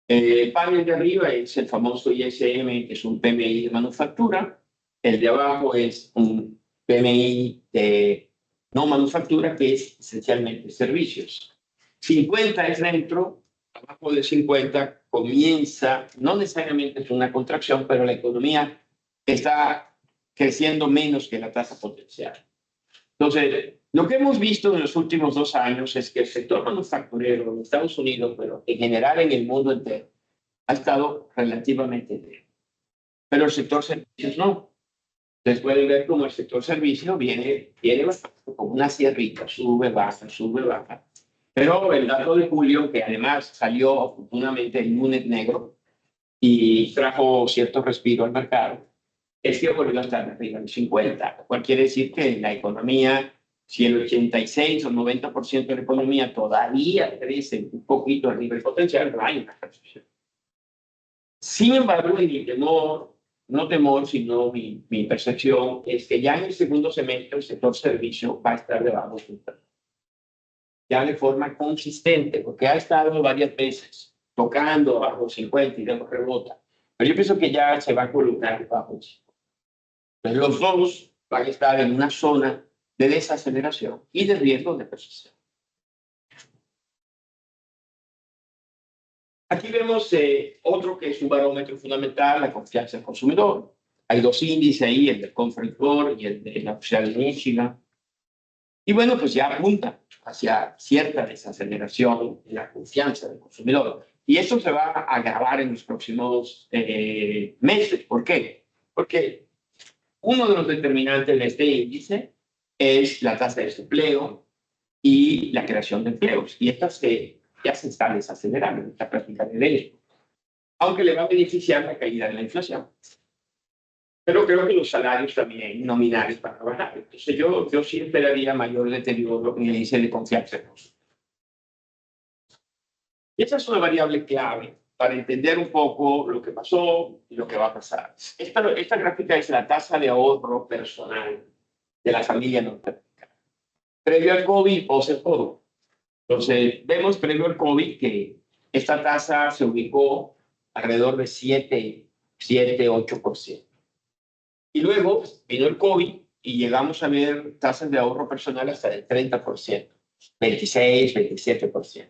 El panel de arriba es el famoso ISM, que es un PMI de manufactura. El de abajo es un PMI de no manufactura, que es esencialmente servicios. 50 es dentro, abajo de 50 comienza, no necesariamente es una contracción, pero la economía está creciendo menos que la tasa potencial. Entonces, lo que hemos visto en los últimos 2 años es que el sector manufacturero en Estados Unidos, pero en general en el mundo entero, ha estado relativamente bien. Pero el sector servicios no. Ustedes pueden ver cómo el sector servicios viene como una sierrita, sube, baja, sube, baja. Pero el dato de julio, que además salió oportunamente el lunes negro y trajo cierto respiro al mercado, es que volvió a estar arriba del 50, lo cual quiere decir que la economía, si el 86 o 90% de la economía todavía crece un poquito arriba del potencial, no hay una recesión. Sin embargo, mi temor, no temor, sino mi percepción es que ya en el segundo semestre el sector servicio va a estar debajo de 50. Ya de forma consistente, porque ha estado varias veces tocando bajo 50 y luego rebota. Pero yo pienso que ya se va a colocar bajo 50. Pues los dos van a estar en una zona de desaceleración y de riesgo de recesión. Aquí vemos otro que es un barómetro fundamental, la confianza del consumidor. Hay 2 índices ahí, el del Conference Board y el de la Universidad de Michigan. Y bueno, pues ya apunta hacia cierta desaceleración en la confianza del consumidor. Y esto se va a agravar en los próximos meses. ¿Por qué? Porque uno de los determinantes de este índice es la tasa de desempleo y la creación de empleos. Y esta ya se está desacelerando en esta práctica de ley, aunque le va a beneficiar la caída de la inflación. Pero creo que los salarios también nominales van a bajar. Entonces yo sí esperaría mayor deterioro en el índice de confianza. Y esa es una variable clave para entender un poco lo que pasó y lo que va a pasar. Esta gráfica es la tasa de ahorro personal de la familia norteamericana. Previo al COVID y post el COVID. Entonces, vemos previo al COVID que esta tasa se ubicó alrededor de 8%. Y luego vino el COVID y llegamos a ver tasas de ahorro personal hasta del 30%, 26, 27%.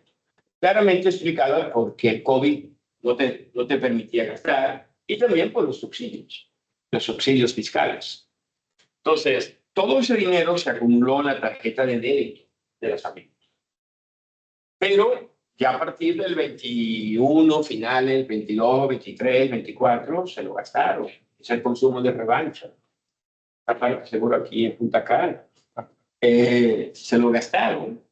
Claramente explicada porque el COVID no te permitía gastar y también por los subsidios fiscales. Entonces, todo ese dinero se acumuló en la tarjeta de débito de las familias. Pero ya a partir del 21, finales, 22, 23, 24, se lo gastaron. Es el consumo de revancha. Aparte, seguro aquí en Punta Cana. Se lo gastaron.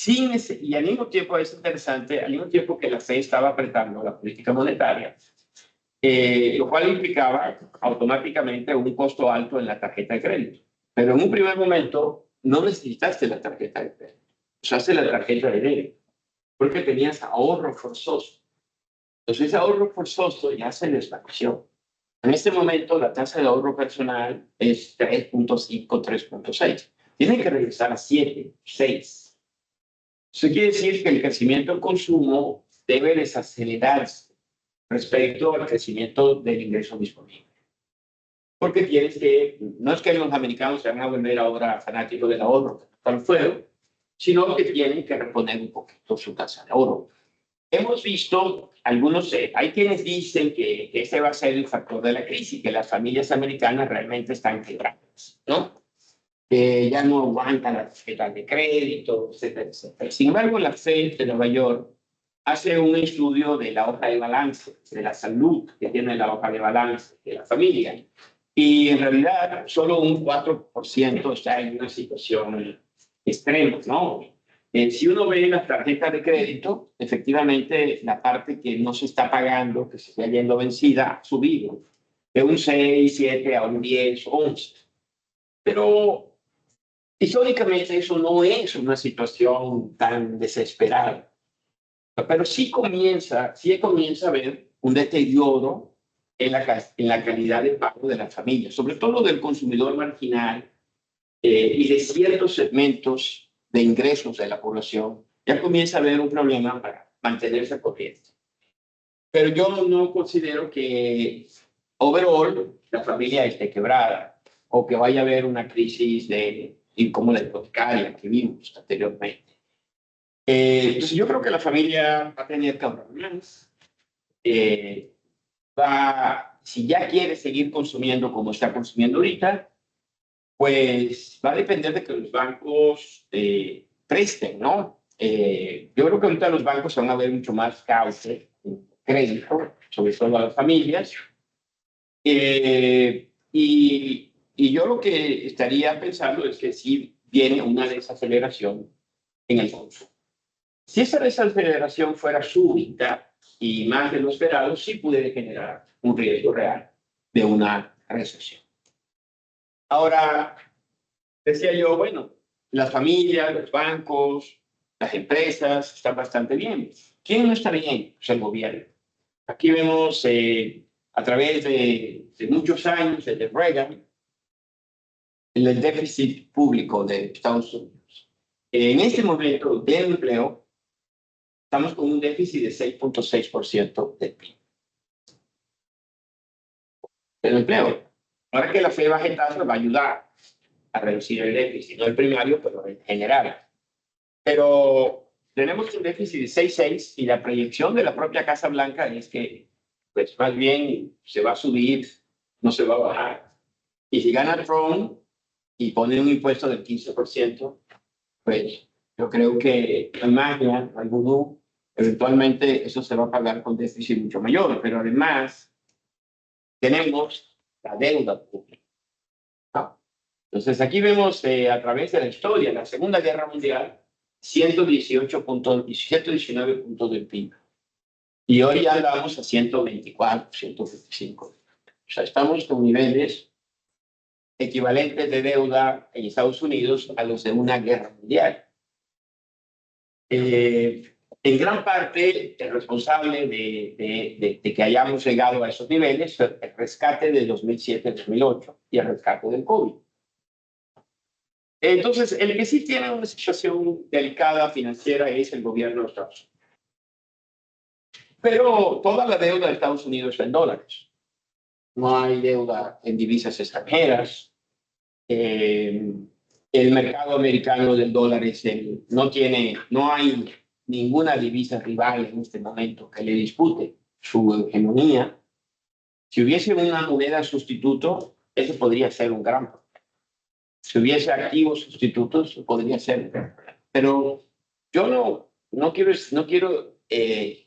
Y al mismo tiempo, es interesante, al mismo tiempo que la FED estaba apretando la política monetaria, lo cual implicaba automáticamente un costo alto en la tarjeta de crédito. Pero en un primer momento no necesitaste la tarjeta de crédito, usaste la tarjeta de débito, porque tenías ahorro forzoso. Entonces ese ahorro forzoso ya se desvaneció. En este momento la tasa de ahorro personal es 3.5, 3.6. Tiene que regresar a 7, 6. Eso quiere decir que el crecimiento del consumo debe desacelerarse respecto al crecimiento del ingreso disponible. Porque tienes que, no es que los americanos se van a volver ahora fanáticos del ahorro, tal fuego, sino que tienen que reponer un poquito su tasa de ahorro. Hemos visto algunos, hay quienes dicen que ese va a ser el factor de la crisis, que las familias americanas realmente están quebradas, ¿no? Que ya no aguantan las tarjetas de crédito, etcétera, etcétera. Sin embargo, la FED de Nueva York hace un estudio de la hoja de balance, de la salud que tiene la hoja de balance de la familia. Y en realidad, solo un 4% está en una situación extrema, ¿no? Si uno ve las tarjetas de crédito, efectivamente, la parte que no se está pagando, que se está yendo vencida, ha subido de un 6, 7 a un 10, 11. Pero históricamente eso no es una situación tan desesperada. Pero sí comienza a haber un deterioro en la calidad de pago de la familia, sobre todo del consumidor marginal y de ciertos segmentos de ingresos de la población. Ya comienza a haber un problema para mantenerse corriente. Pero yo no considero que overall la familia esté quebrada o que vaya a haber una crisis como la hipotecaria que vimos anteriormente. Entonces yo creo que la familia va a tener que ahorrar más. Si ya quiere seguir consumiendo como está consumiendo ahorita, pues va a depender de que los bancos presten, ¿no? Yo creo que ahorita los bancos van a ver mucho más cauce en crédito, sobre todo a las familias. Y yo lo que estaría pensando es que sí viene una desaceleración en el consumo. Si esa desaceleración fuera súbita y más de lo esperado, sí puede generar un riesgo real de una recesión. Ahora, decía yo, bueno, las familias, los bancos, las empresas están bastante bien. ¿Quién no está bien? Pues el gobierno. Aquí vemos a través de muchos años, desde Reagan, el déficit público de Estados Unidos. En este momento de empleo, estamos con un déficit de 6.6% del PIB. El empleo. Ahora que la FED baje tasas va a ayudar a reducir el déficit, no el primario, pero en general. Pero tenemos un déficit de 6.6 y la proyección de la propia Casa Blanca es que, pues más bien se va a subir, no se va a bajar. Y si gana Trump y pone un impuesto del 15%, pues yo creo que en magia, alguno, eventualmente eso se va a pagar con déficit mucho mayor. Pero además tenemos la deuda pública. ¿No? Entonces aquí vemos a través de la historia, la Segunda Guerra Mundial, 119 puntos del PIB. Y hoy ya andamos a 124, 125. O sea, estamos con niveles equivalentes de deuda en Estados Unidos a los de una guerra mundial. En gran parte, el responsable de que hayamos llegado a esos niveles fue el rescate de 2007-2008 y el rescate del COVID. Entonces, el que sí tiene una situación delicada financiera es el gobierno de Estados Unidos. Pero toda la deuda de Estados Unidos está en dólares. No hay deuda en divisas extranjeras. El mercado americano del dólar no hay ninguna divisa rival en este momento que le dispute su hegemonía. Si hubiese una moneda sustituto, eso podría ser un gran problema. Si hubiese activos sustitutos, podría ser. Pero yo no quiero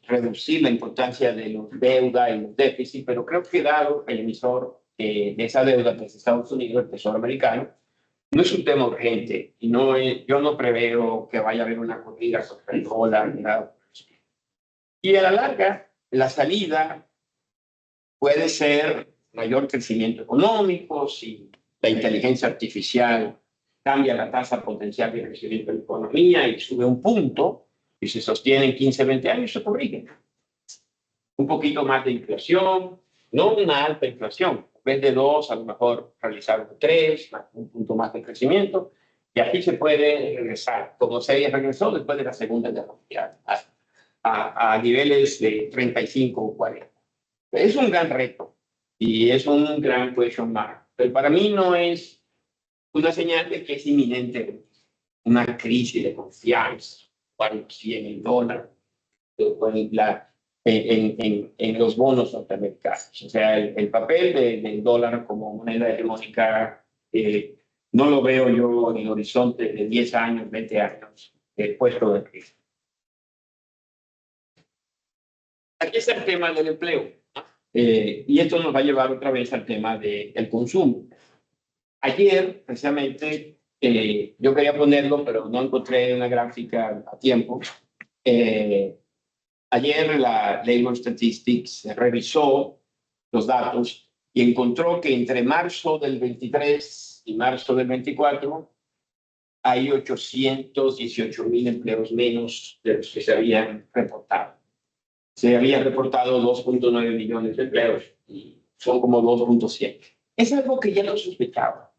reducir la importancia de los deuda y los déficits, pero creo que dado el emisor de esa deuda, que es Estados Unidos, el Tesoro americano, no es un tema urgente y yo no preveo que vaya a haber una corrida contra el dólar ni nada. Y a la larga, la salida puede ser mayor crecimiento económico, si la inteligencia artificial cambia la tasa potencial de crecimiento de la economía y sube un punto y se sostiene en 15, 20 años, se corrige. Un poquito más de inflación, no una alta inflación, en vez de 2, a lo mejor realizar un 3, un punto más de crecimiento, y aquí se puede regresar, como se regresó después de la Segunda Guerra Mundial, a niveles de 35 o 40. Es un gran reto y es un gran question mark, pero para mí no es una señal de que es inminente una crisis de confianza, o algo así en el dólar, en los bonos norteamericanos. O sea, el papel del dólar como moneda hegemónica no lo veo yo en el horizonte de 10 años, 20 años puesto de crisis. Aquí está el tema del empleo. Y esto nos va a llevar otra vez al tema del consumo. Ayer, precisamente, yo quería ponerlo, pero no encontré una gráfica a tiempo. Ayer la Labor Statistics revisó los datos y encontró que entre marzo del 23 y marzo del 24 hay 818,000 empleos menos de los que se habían reportado. Se habían reportado 2.9 millones de empleos y son como 2.7. Es algo que ya no sospechaba.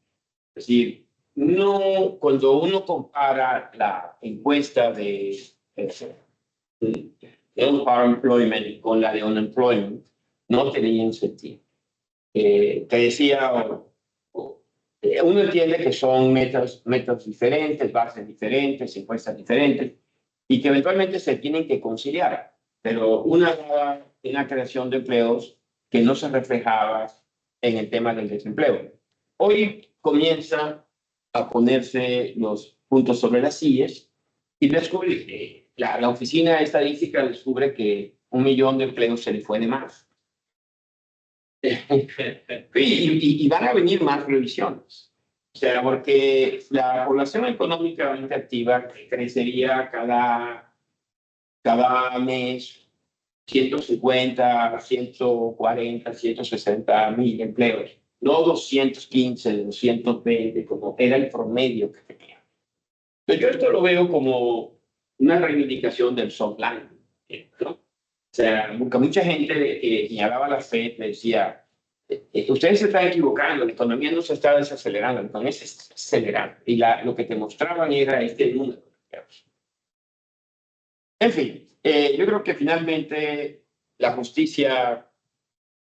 Es decir, no, cuando uno compara la encuesta de employment con la de unemployment, no tenían sentido. Te decía, uno entiende que son metas diferentes, bases diferentes, encuestas diferentes, y que eventualmente se tienen que conciliar, pero una creación de empleos que no se reflejaba en el tema del desempleo. Hoy comienza a ponerse los puntos sobre las sillas y descubre la oficina estadística descubre que 1 millón de empleos se le fue de más. y van a venir más revisiones. O sea, porque la población económicamente activa crecería cada mes 150, 140, 160,000 empleos. No 215, 220, como era el promedio que tenía. Entonces, yo esto lo veo como una reivindicación del soft landing, ¿no? O sea, mucha gente señalaba a la FED, le decía, ustedes se están equivocando, la economía no se está desacelerando, la economía se está acelerando. Y lo que te mostraban era este número. En fin, yo creo que finalmente la justicia,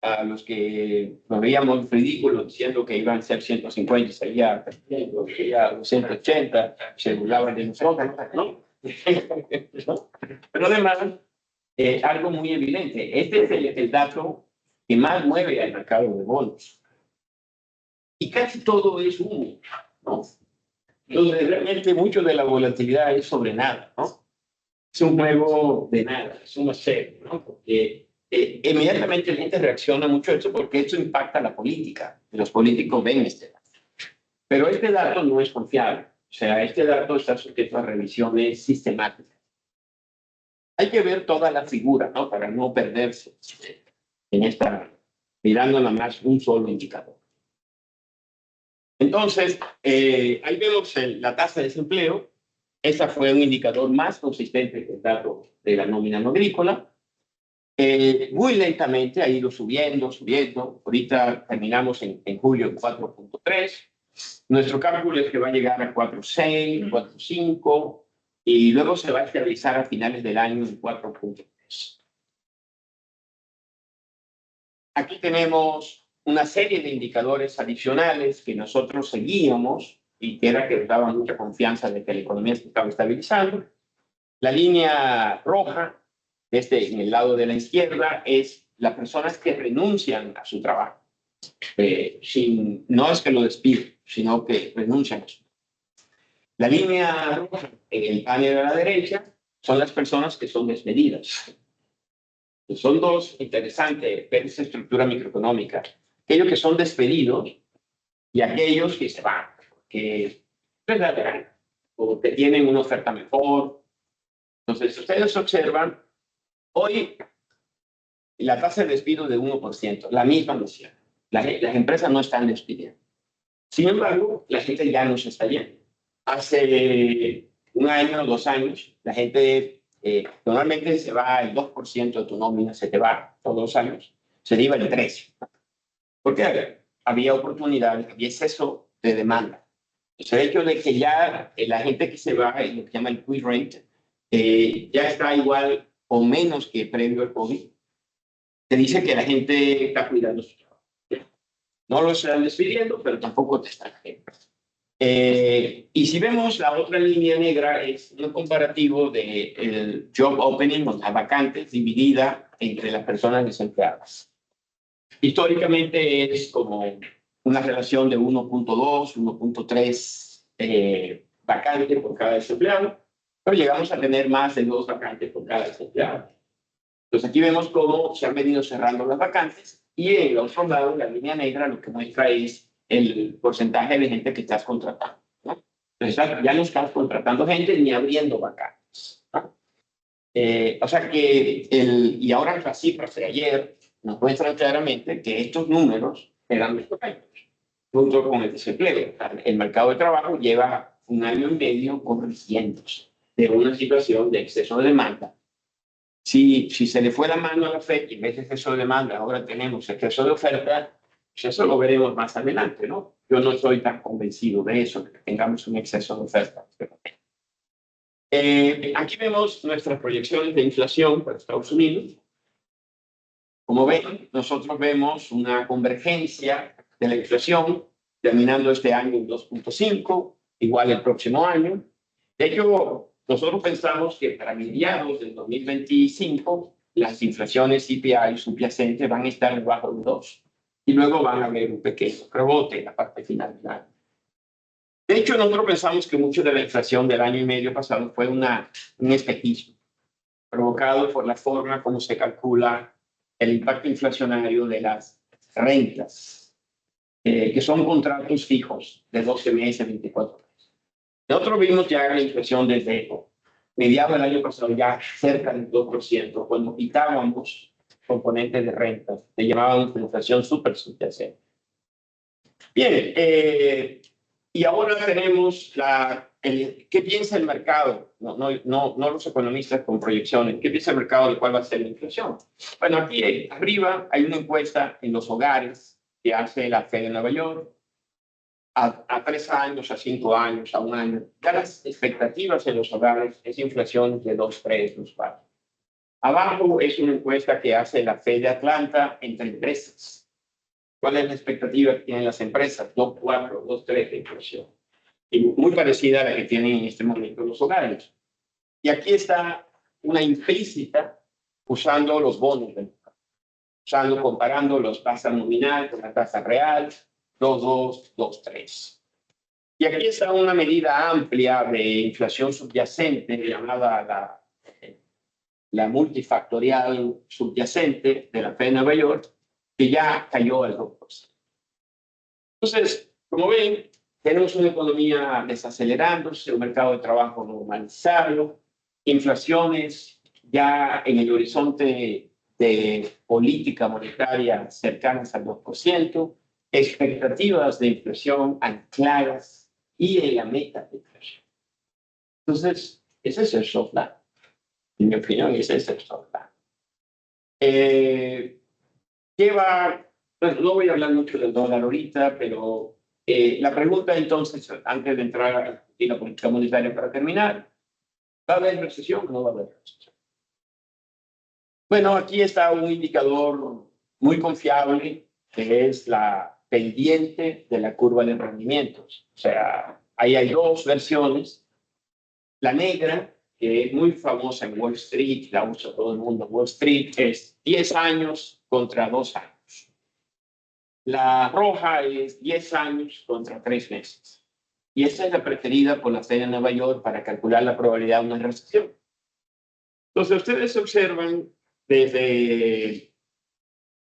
a los que nos veíamos ridículos diciendo que iban a ser 150, sería 280, se burlaban de nosotros, ¿no? Pero además, algo muy evidente, este es el dato que más mueve al mercado de bonos. Y casi todo es humo, ¿no? Entonces, realmente mucho de la volatilidad es sobre nada, ¿no? Es un juego de nada, es un hacer, ¿no? Porque inmediatamente la gente reacciona mucho a esto porque esto impacta a la política. Los políticos ven este dato. Pero este dato no es confiable. O sea, este dato está sujeto a revisiones sistemáticas. Hay que ver toda la figura, ¿no? Para no perderse en esta, mirando nada más un solo indicador. Entonces, ahí vemos la tasa de desempleo. Ese fue un indicador más consistente que el dato de la nómina no agrícola. Muy lentamente ha ido subiendo. Ahorita terminamos en julio en 4.3. Nuestro cálculo es que va a llegar a 4.6, 4.5 y luego se va a estabilizar a finales del año en 4.3. Aquí tenemos una serie de indicadores adicionales que nosotros seguíamos y que era que nos daba mucha confianza de que la economía se estaba estabilizando. La línea roja, en el lado de la izquierda, es las personas que renuncian a su trabajo. No es que lo despiden, sino que renuncian a su trabajo. La línea roja en el panel de la derecha son las personas que son despedidas. Son dos interesantes ver esa estructura microeconómica. Aquellos que son despedidos y aquellos que se van, que les da la gana, o que tienen una oferta mejor. Entonces, ustedes observan, hoy la tasa de despido de 1%, la misma noción. Las empresas no están despidiendo. Sin embargo, la gente ya no se está yendo. Hace un año o 2 años, la gente normalmente se va el 2% de tu nómina, se te va todos los años, se iba el 13%. Porque había oportunidades, había exceso de demanda. El hecho de que ya la gente que se va, lo que llama el quit rate, ya está igual o menos que previo al COVID, te dice que la gente está cuidando su trabajo. No lo están despidiendo, pero tampoco te están haciendo. Y si vemos la otra línea negra, es un comparativo del job opening, o las vacantes, dividida entre las personas desempleadas. Históricamente es como una relación de 1.2, 1.3 vacantes por cada desempleado, pero llegamos a tener más de 2 vacantes por cada desempleado. Entonces aquí vemos cómo se han venido cerrando las vacantes y en el otro lado, la línea negra, lo que muestra es el porcentaje de gente que estás contratando, ¿no? Entonces ya no estás contratando gente ni abriendo vacantes, ¿no? O sea que, y ahora las cifras de ayer nos muestran claramente que estos números eran los correctos, junto con el desempleo. El mercado de trabajo lleva 1 año y medio corrigiéndose de una situación de exceso de demanda. Si se le fue la mano a la FED y en vez de exceso de demanda ahora tenemos exceso de oferta, pues eso lo veremos más adelante, ¿no? Yo no estoy tan convencido de eso, que tengamos un exceso de oferta. Aquí vemos nuestras proyecciones de inflación para Estados Unidos. Como ven, nosotros vemos una convergencia de la inflación, terminando este año en 2.5, igual el próximo año. De hecho, nosotros pensamos que para mediados del 2025 las inflaciones CPI subyacentes van a estar debajo de 2 y luego van a haber un pequeño rebote en la parte final del año. De hecho, nosotros pensamos que mucho de la inflación del año y medio pasado fue un espejismo provocado por la forma como se calcula el impacto inflacionario de las rentas, que son contratos fijos de 12 meses, 24 meses. Nosotros vimos ya la inflación desde mediados del año pasado ya cerca del 2%, cuando quitábamos componentes de rentas, le llamábamos inflación súper subyacente. Bien, y ahora tenemos ¿qué piensa el mercado? No los economistas con proyecciones. ¿Qué piensa el mercado de cuál va a ser la inflación? Bueno, aquí arriba hay una encuesta en los hogares que hace la Fed de Nueva York. A 3 años, a 5 años, a 1 año. Ya las expectativas en los hogares es inflación de 2,3, 2,4. Abajo es una encuesta que hace la Fed de Atlanta entre empresas. ¿Cuál es la expectativa que tienen las empresas? 2,4, 2,3 de inflación. Y muy parecida a la que tienen en este momento los hogares. Y aquí está una implícita usando los bonos del mercado, comparando los tasas nominal con la tasa real, 2,2, 2,3. Y aquí está una medida amplia de inflación subyacente llamada la multifactorial subyacente de la Fed de Nueva York, que ya cayó al 2%. Entonces, como ven, tenemos una economía desacelerándose, un mercado de trabajo normalizado, inflaciones ya en el horizonte de política monetaria cercanas al 2%, expectativas de inflación ancladas y en la meta de inflación. Entonces, ese es el soft land. En mi opinión, ese es el soft land. Bueno, no voy a hablar mucho del dólar ahorita, pero la pregunta entonces, antes de entrar a discutir la política monetaria para terminar, ¿va a haber recesión o no va a haber recesión? Bueno, aquí está un indicador muy confiable, que es la pendiente de la curva de rendimientos. O sea, ahí hay 2 versiones. La negra, que es muy famosa en Wall Street, la usa todo el mundo en Wall Street, es 10 años contra 2 años. La roja es 10 años contra 3 meses. Y esa es la preferida por la Fed de Nueva York para calcular la probabilidad de una recesión. Entonces, ustedes observan desde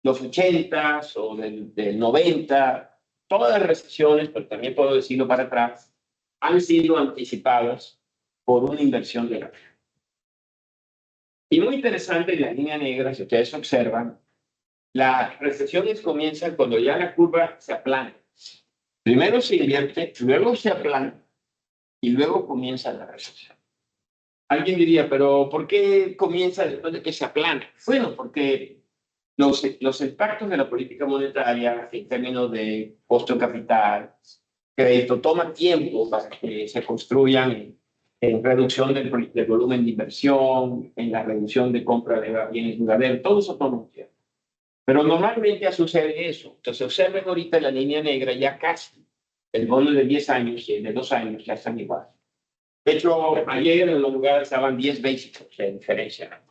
los 80s o del 90, todas las recesiones, pero también puedo decirlo para atrás, han sido anticipadas por una inversión de la Fed. Y muy interesante en la línea negra, si ustedes observan, las recesiones comienzan cuando ya la curva se aplana. Primero se invierte, luego se aplana y luego comienza la recesión. Alguien diría, pero ¿por qué comienza después de que se aplana? Bueno, porque los impactos de la política monetaria en términos de costo de capital, crédito, toma tiempo para que se construyan en reducción del volumen de inversión, en la reducción de compra de bienes duraderos, todo eso toma un tiempo. Pero normalmente ya sucede eso. Entonces, observen ahorita la línea negra, ya casi el bono de 10 años y el de 2 años ya están igual. De hecho, ayer en los lugares estaban 10 básicos de diferencia.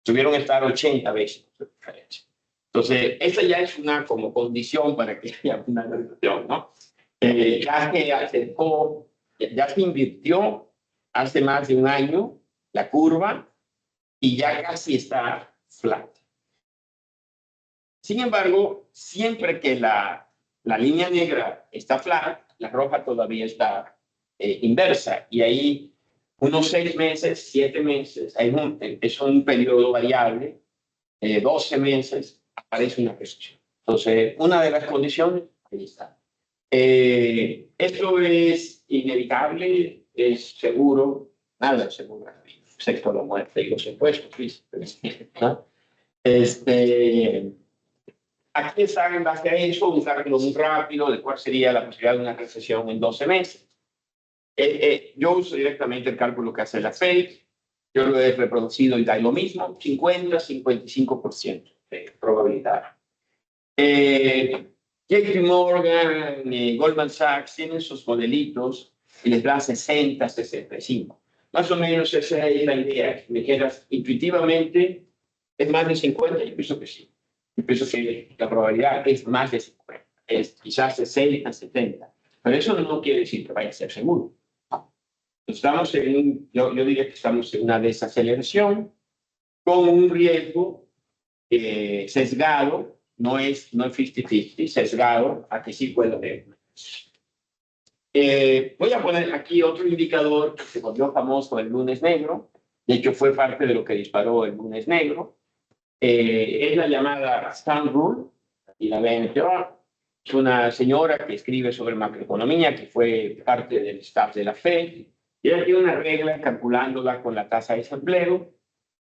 Tuvieron que estar 80 básicos de diferencia. Entonces, esa ya es una como condición para que haya una reducción, ¿no? Ya se acercó, ya se invirtió hace más de un año la curva y ya casi está flat. Sin embargo, siempre que la línea negra está flat, la roja todavía está inversa. Y ahí unos 6 meses, 7 meses, es un periodo variable, 12 meses, aparece una recesión. Entonces, una de las condiciones, ahí está. Esto es inevitable, es seguro, nada es seguro, excepto la muerte y los impuestos, ¿no? Aquí está en base a eso un cálculo muy rápido de cuál sería la posibilidad de una recesión en 12 meses. Yo uso directamente el cálculo que hace la Fed, yo lo he reproducido y da lo mismo, 50-55% de probabilidad. JP Morgan, Goldman Sachs tienen sus modelitos y les da 60-65. Más o menos esa es la idea. Me quedas intuitivamente, es más de 50, yo pienso que sí. Yo pienso que la probabilidad es más de 50, es quizás 60-70. Pero eso no quiere decir que vaya a ser seguro. Estamos yo diría que estamos en una desaceleración con un riesgo sesgado, no es 50-50, sesgado a que sí puede haber. Voy a poner aquí otro indicador que se volvió famoso el lunes negro, de hecho fue parte de lo que disparó el lunes negro, es la llamada Stand Rule, y la ven, es una señora que escribe sobre macroeconomía, que fue parte del staff de la Fed, y ella tiene una regla calculándola con la tasa de desempleo,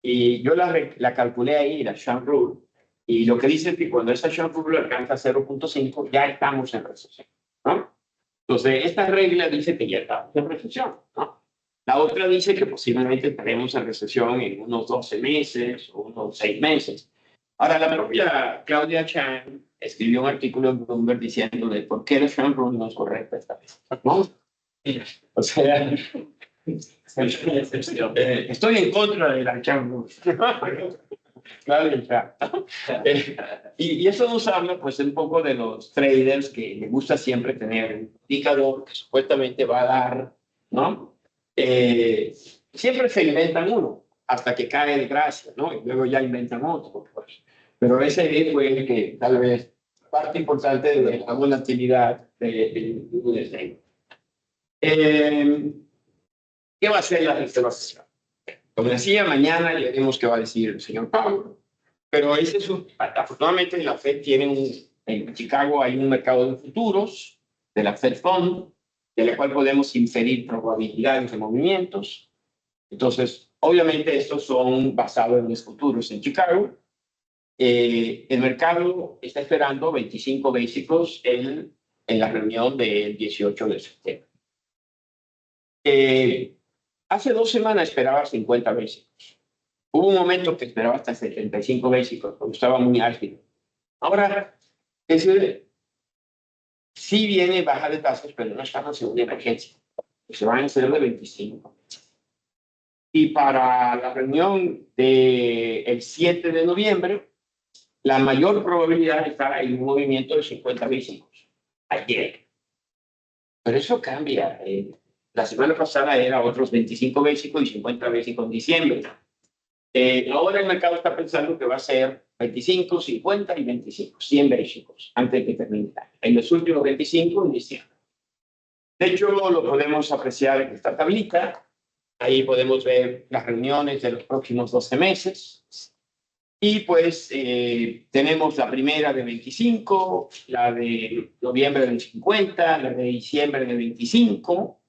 y yo la calculé ahí, la Stand Rule, y lo que dice es que cuando esa Stand Rule alcanza 0.5, ya estamos en recesión, ¿no? Entonces, esta regla dice que ya estamos en recesión, ¿no? La otra dice que posiblemente estaremos en recesión en unos 12 meses o unos 6 meses. Ahora, la propia Claudia Chan escribió un artículo en Bloomberg diciendo de por qué la Stand Rule no es correcta esta vez, ¿no? O sea, estoy en contra de la Stand Rule. Y eso nos habla pues un poco de los traders que les gusta siempre tener un indicador que supuestamente va a dar, ¿no? Siempre se inventan uno hasta que cae de gracia, ¿no? Y luego ya inventan otro, pues. Pero ese fue el que tal vez parte importante de la volatilidad del lunes negro. ¿Qué va a hacer la Reserva Federal? Como decía, mañana ya veremos qué va a decir el señor Powell, pero ese es afortunadamente la Fed tiene en Chicago hay un mercado de futuros de la Fed Fund, de la cual podemos inferir probabilidades de movimientos. Entonces, obviamente estos son basados en los futuros en Chicago. El mercado está esperando 25 básicos en la reunión del 18 de septiembre. Hace 2 semanas esperaba 50 básicos. Hubo un momento que esperaba hasta 75 básicos, porque estaba muy álgido. Ahora, sí viene baja de tasas, pero no estamos en una emergencia. Se van a hacer de 25. Y para la reunión del 7 de noviembre, la mayor probabilidad está en un movimiento de 50 básicos. Ayer. Pero eso cambia. La semana pasada era otros 25 básicos y 50 básicos en diciembre. Ahora el mercado está pensando que va a ser 25, 50 y 25, 100 básicos antes de que termine el año. En los últimos 25 en diciembre. De hecho, lo podemos apreciar en esta tablita. Ahí podemos ver las reuniones de los próximos 12 meses. Y pues tenemos la primera de 25, la de noviembre del 50, la de diciembre de 25.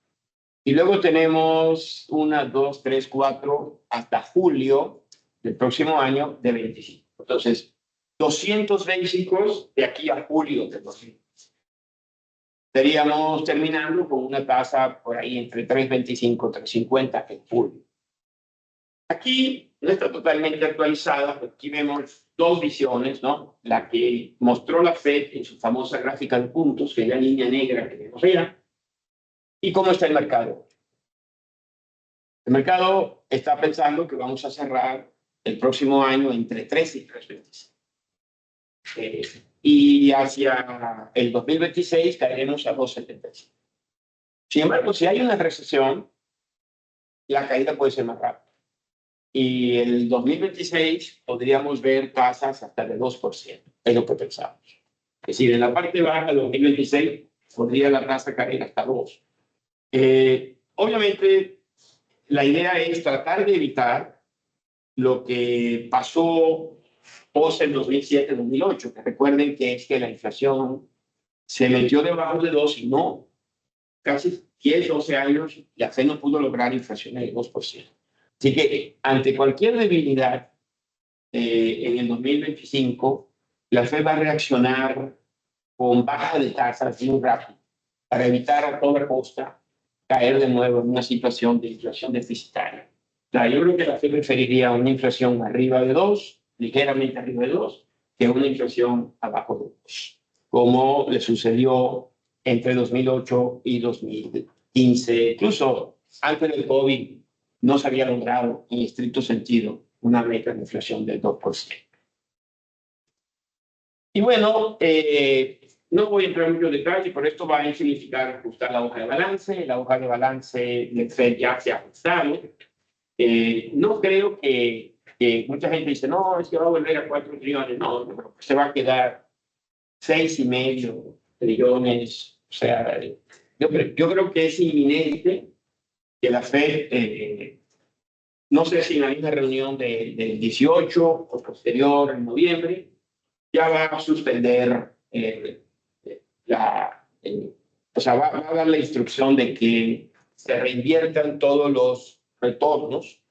Y luego tenemos 1, 2, 3, 4 hasta julio del próximo año de 25. Entonces, 200 básicos de aquí a julio del 2025. Estaríamos terminando con una tasa por ahí entre 3.25 y 3.50 en julio. Aquí no está totalmente actualizada, pero aquí vemos dos visiones, ¿no? La que mostró la Fed en su famosa gráfica de puntos, que es la línea negra que vemos allá, y cómo está el mercado. El mercado está pensando que vamos a cerrar el próximo año entre 3 y 3.25. Y hacia el 2026 caeremos a 2.75. Sin embargo, si hay una recesión, la caída puede ser más rápida. Y el 2026 podríamos ver tasas hasta de 2%, es lo que pensamos. Es decir, en la parte baja del 2026 podría la tasa caer hasta 2%. Obviamente, la idea es tratar de evitar lo que pasó post el 2007-2008, que recuerden que es que la inflación se metió debajo de 2 y no, casi 10, 12 años, la Fed no pudo lograr inflación del 2%. Así que ante cualquier debilidad en el 2025, la Fed va a reaccionar con baja de tasas muy rápido para evitar a toda costa caer de nuevo en una situación de inflación deficitaria. O sea, yo creo que la Fed preferiría una inflación arriba de 2, ligeramente arriba de 2, que una inflación abajo de 2, como le sucedió entre 2008 y 2015. Incluso antes del COVID no se había logrado en estricto sentido una meta de inflación del 2%. Y bueno, no voy a entrar en muchos detalles, pero esto va a significar ajustar la hoja de balance. La hoja de balance del FED ya se ha ajustado. No creo que mucha gente dice, no, es que va a volver a 4 trillones. No, se va a quedar 6,5 trillones. O sea, yo creo que es inminente que la Fed, no sé si en la misma reunión del 18 o posterior en noviembre, ya va a suspender o sea, va a dar la instrucción de que se reinviertan todos los retornos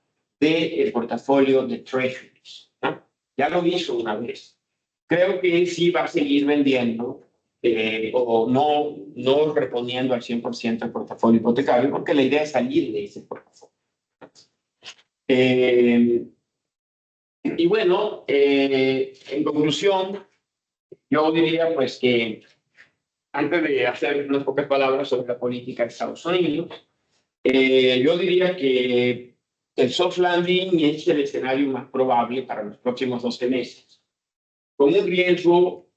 del portafolio de treasuries, ¿no? Ya lo hizo una vez. Creo que sí va a seguir vendiendo o no reponiendo al 100% el portafolio hipotecario, porque la idea es salir de ese portafolio. Y bueno, en conclusión, yo diría pues que antes de hacer unas pocas palabras sobre la política de Estados Unidos, yo diría que el soft landing es el escenario más probable para los próximos 12 meses, con un riesgo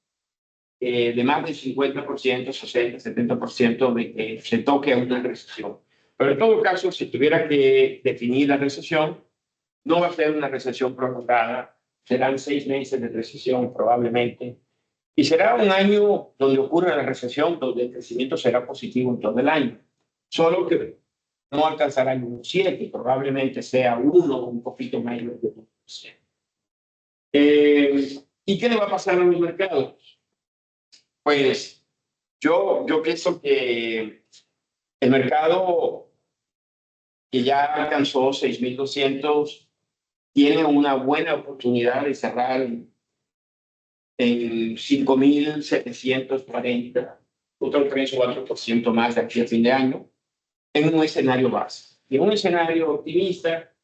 de más del 50%, 60, 70% de que se toque a una recesión. Pero en todo caso, si tuviera que definir la recesión, no va a ser una recesión prolongada, serán 6 meses de recesión probablemente, y será un año donde ocurra la recesión, donde el crecimiento será positivo en todo el año, solo que no alcanzará el 1,7, probablemente sea 1 o un poquito menos de 1%. ¿Y qué le va a pasar a los mercados? Pues yo pienso que el mercado que ya alcanzó 6.200 tiene una buena oportunidad de cerrar en 5.740, otro 3-4% más de aquí a fin de año, en un escenario base. Y en un escenario optimista,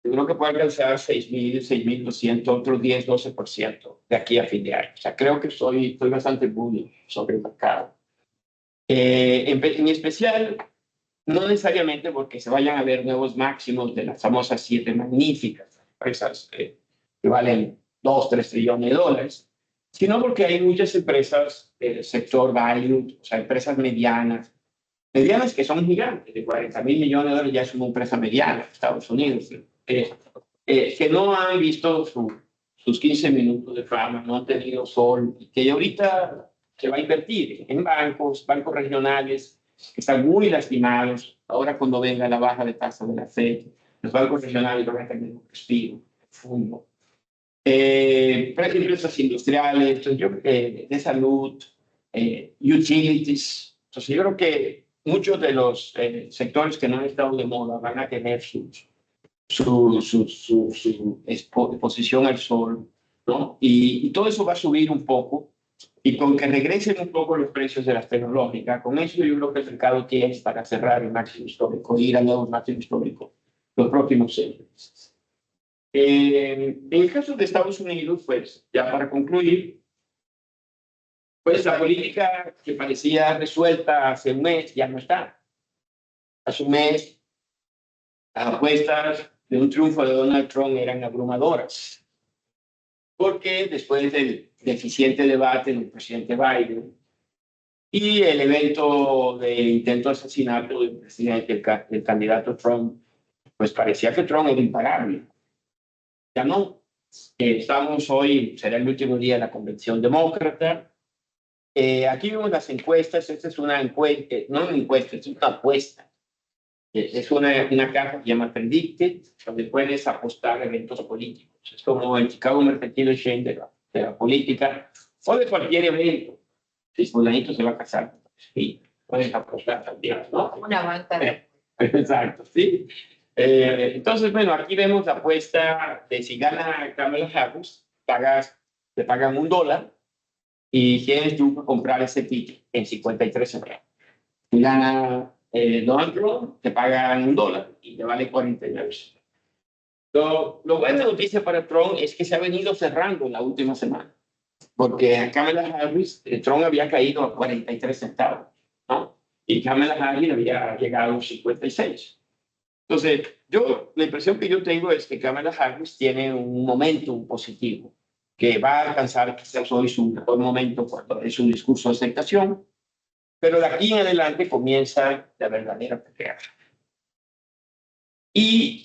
yo creo que puede alcanzar 6.000, 6.200, otros 10-12% de aquí a fin de año. O sea, creo que estoy bastante bullish sobre el mercado. En especial, no necesariamente porque se vayan a ver nuevos máximos de las famosas 7 magníficas empresas que valen 2, 3 trillones de dólares, sino porque hay muchas empresas del sector value, o sea, empresas medianas, medianas que son gigantes, de 40 mil millones de dólares ya es una empresa mediana en Estados Unidos, que no han visto sus 15 minutos de fama, no han tenido sol, y que ahorita se va a invertir en bancos, bancos regionales, que están muy lastimados. Ahora cuando venga la baja de tasa de la FED, los bancos regionales van a tener un respiro profundo. Empresas industriales, entonces yo creo que de salud, utilities. Entonces yo creo que muchos de los sectores que no han estado de moda van a tener su exposición al sol, ¿no? Y todo eso va a subir un poco. Y con que regresen un poco los precios de las tecnológicas, con eso yo creo que el mercado tiene para cerrar el máximo histórico, ir a nuevos máximos históricos los próximos 6 meses. En el caso de Estados Unidos, pues ya para concluir, pues la política que parecía resuelta hace un mes ya no está. Hace un mes las apuestas de un triunfo de Donald Trump eran abrumadoras, porque después del deficiente debate del presidente Biden y el evento del intento de asesinato del presidente, el candidato Trump, pues parecía que Trump era imparable. Ya no. Estamos hoy, será el último día de la convención demócrata. Aquí vemos las encuestas. Esta es una encuesta, no una encuesta, es una apuesta. Es una caja que se llama Predicted, donde puedes apostar a eventos políticos. Es como el Chicago Mercantile Exchange de la política o de cualquier evento. Si fulanito se va a casar, sí, puedes apostar también, ¿no? Una banca. Exacto, sí. Entonces, bueno, aquí vemos la apuesta de si gana Kamala Harris, te pagan $1 y tienes tú que comprar ese ticket en 53 centavos. Si gana Donald Trump, te pagan $1 y te vale 49 centavos. Lo buena noticia para Trump es que se ha venido cerrando en la última semana, porque a Kamala Harris, Trump había caído a 43 centavos, ¿no? Y Kamala Harris había llegado a 56. Entonces, la impresión que yo tengo es que Kamala Harris tiene un momento positivo, que va a alcanzar quizás hoy su mejor momento cuando es un discurso de aceptación, pero de aquí en adelante comienza la verdadera pelea. Y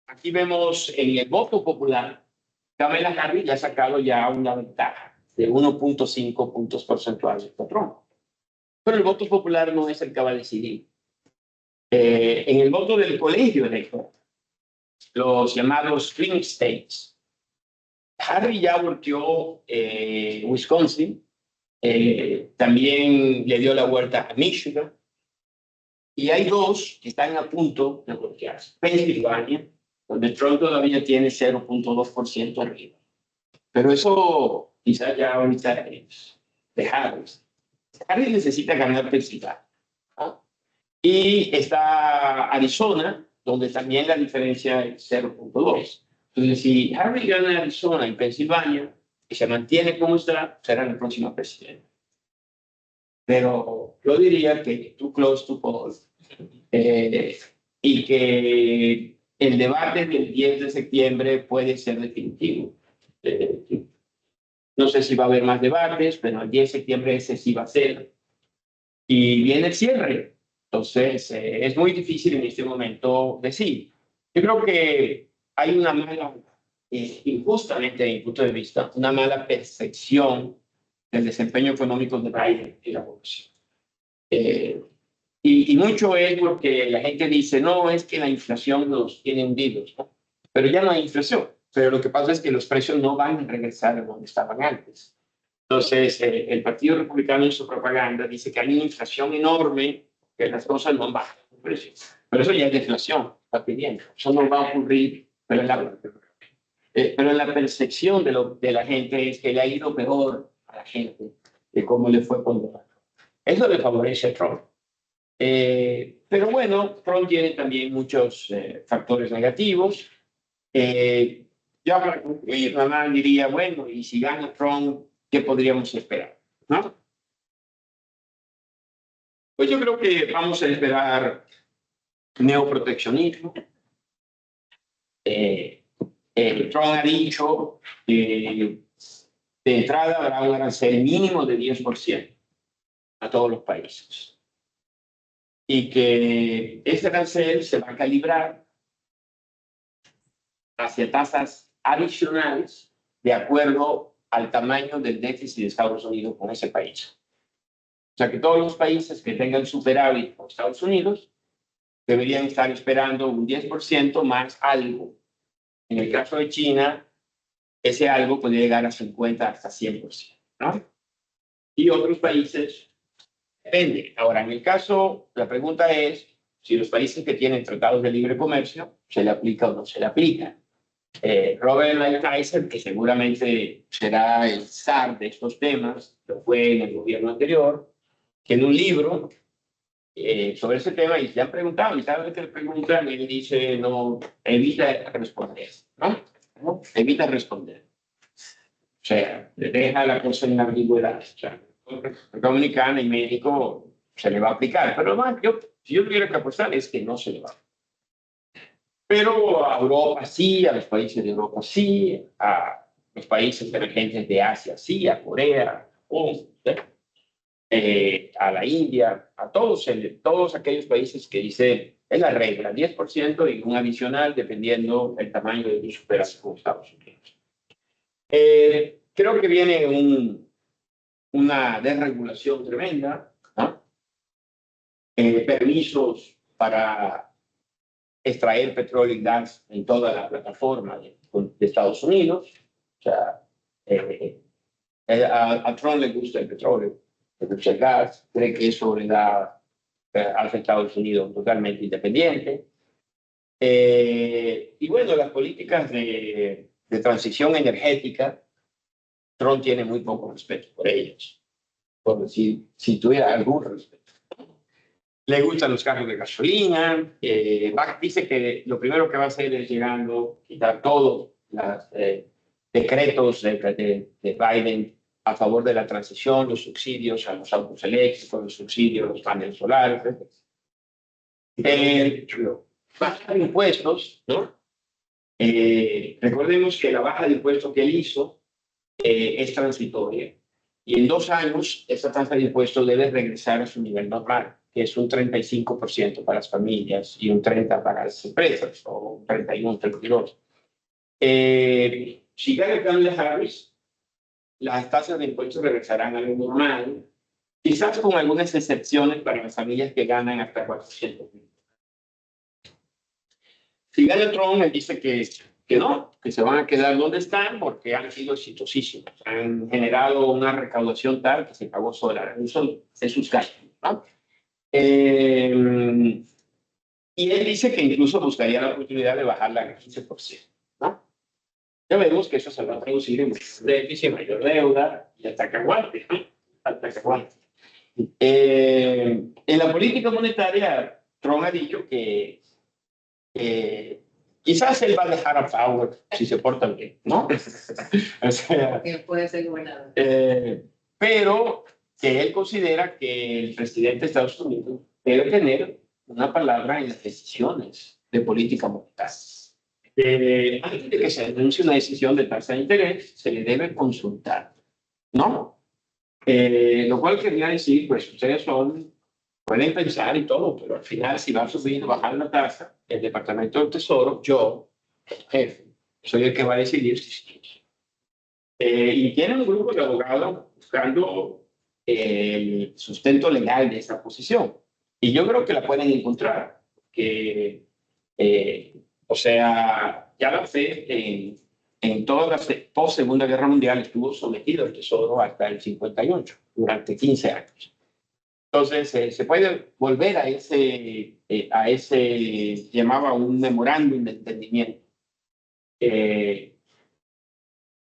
aquí vemos en el voto popular, Kamala Harris ya ha sacado ya una ventaja de 1.5 puntos porcentuales de Trump. Pero el voto popular no es el que va a decidir. En el voto del colegio electoral, los llamados swing states, Harris ya volteó Wisconsin, también le dio la vuelta a Michigan, y hay dos que están a punto de voltearse. Pensilvania, donde Trump todavía tiene 0.2% arriba. Pero eso quizás ya ahorita es de Harris. Harris necesita ganar Pensilvania, ¿no? Y está Arizona, donde también la diferencia es 0.2. Entonces, si Harris gana Arizona y Pensilvania y se mantiene como está, será la próxima presidenta. Pero yo diría que too close to call, y que el debate del 10 de septiembre puede ser definitivo. No sé si va a haber más debates, pero el 10 de septiembre ese sí va a ser. Y viene el cierre. Entonces, es muy difícil en este momento decir. Yo creo que hay una mala, injustamente desde mi punto de vista, una mala percepción del desempeño económico de Biden y la población. Y mucho es porque la gente dice, no, es que la inflación los tiene hundidos, ¿no? Pero ya no hay inflación. Pero lo que pasa es que los precios no van a regresar a donde estaban antes. Entonces, el Partido Republicano en su propaganda dice que hay una inflación enorme, que las cosas no bajan de precio. Pero eso ya es deflación, está pidiendo. Eso no va a ocurrir, pero en la percepción de la gente es que le ha ido peor a la gente de cómo le fue con Trump. Eso le favorece a Trump. Pero bueno, Trump tiene también muchos factores negativos. Ya para concluir, nada más diría, bueno, y si gana Trump, ¿qué podríamos esperar? ¿No? Pues yo creo que vamos a esperar neoproteccionismo. Trump ha dicho que de entrada habrá un arancel mínimo de 10% a todos los países. Y que ese arancel se va a calibrar hacia tasas adicionales de acuerdo al tamaño del déficit de Estados Unidos con ese país. O sea que todos los países que tengan superávit con Estados Unidos deberían estar esperando un 10% más algo. En el caso de China, ese algo puede llegar a 50 hasta 100%, ¿no? Y otros países, depende. Ahora, en el caso, la pregunta es si los países que tienen tratados de libre comercio se le aplica o no se le aplica. Robert Lighthizer, que seguramente será el zar de estos temas, lo fue en el gobierno anterior, que en un libro sobre ese tema, y le han preguntado, y cada vez que le preguntan, él dice, no, evita responder, ¿no? Evita responder. O sea, le deja la cosa en ambigüedad. O sea, Dominicana y México se le va a aplicar, pero no, si yo tuviera que apostar es que no se le va a aplicar. Pero a Europa sí, a los países de Europa sí, a los países emergentes de Asia sí, a Corea, a Japón, a la India, a todos aquellos países que dice es la regla, 10% y un adicional dependiendo del tamaño de tu superación con Estados Unidos. Creo que viene una desregulación tremenda, ¿no? Permisos para extraer petróleo y gas en toda la plataforma de Estados Unidos. O sea, a Trump le gusta el petróleo, le gusta el gas, cree que eso le da a los Estados Unidos totalmente independiente. Y bueno, las políticas de transición energética, Trump tiene muy poco respeto por ellas, por decir, si tuviera algún respeto. Le gustan los carros de gasolina. Dice que lo primero que va a hacer es quitar todos los decretos de Biden a favor de la transición, los subsidios a los autos eléctricos, los subsidios a los paneles solares. Bajar impuestos, ¿no? Recordemos que la baja de impuestos que él hizo es transitoria. Y en 2 años, esa tasa de impuestos debe regresar a su nivel normal, que es un 35% para las familias y un 30% para las empresas, o un 31, 32. Si gana el plan de Harris, las tasas de impuestos regresarán a lo normal, quizás con algunas excepciones para las familias que ganan hasta 400,000. Si gana Trump, él dice que no, que se van a quedar donde están porque han sido exitosísimos. Han generado una recaudación tal que se pagó sola en sus gastos, ¿no? Y él dice que incluso buscaría la oportunidad de bajarla al 15%, ¿no? Ya vemos que eso se va a traducir en mayor déficit, mayor deuda, y hasta que aguante, ¿no? Hasta que aguante. En la política monetaria, Trump ha dicho que quizás él va a dejar a Powell si se porta bien, ¿no? O sea, Que puede ser gobernador. pero que él considera que el presidente de Estados Unidos debe tener una palabra en las decisiones de política monetaria. Antes de que se anuncie una decisión de tasa de interés, se le debe consultar, ¿no? Lo cual quería decir, pues ustedes pueden pensar y todo, pero al final si va a subir o bajar la tasa, el Departamento del Tesoro, yo, jefe, soy el que va a decidir si sí. Y tienen un grupo de abogados buscando el sustento legal de esa posición. Y yo creo que la pueden encontrar. O sea, ya la FED en toda la post-Segunda Guerra Mundial estuvo sometido al Tesoro hasta el 58, durante 15 años. Entonces, se puede volver a ese llamaba un memorándum de entendimiento.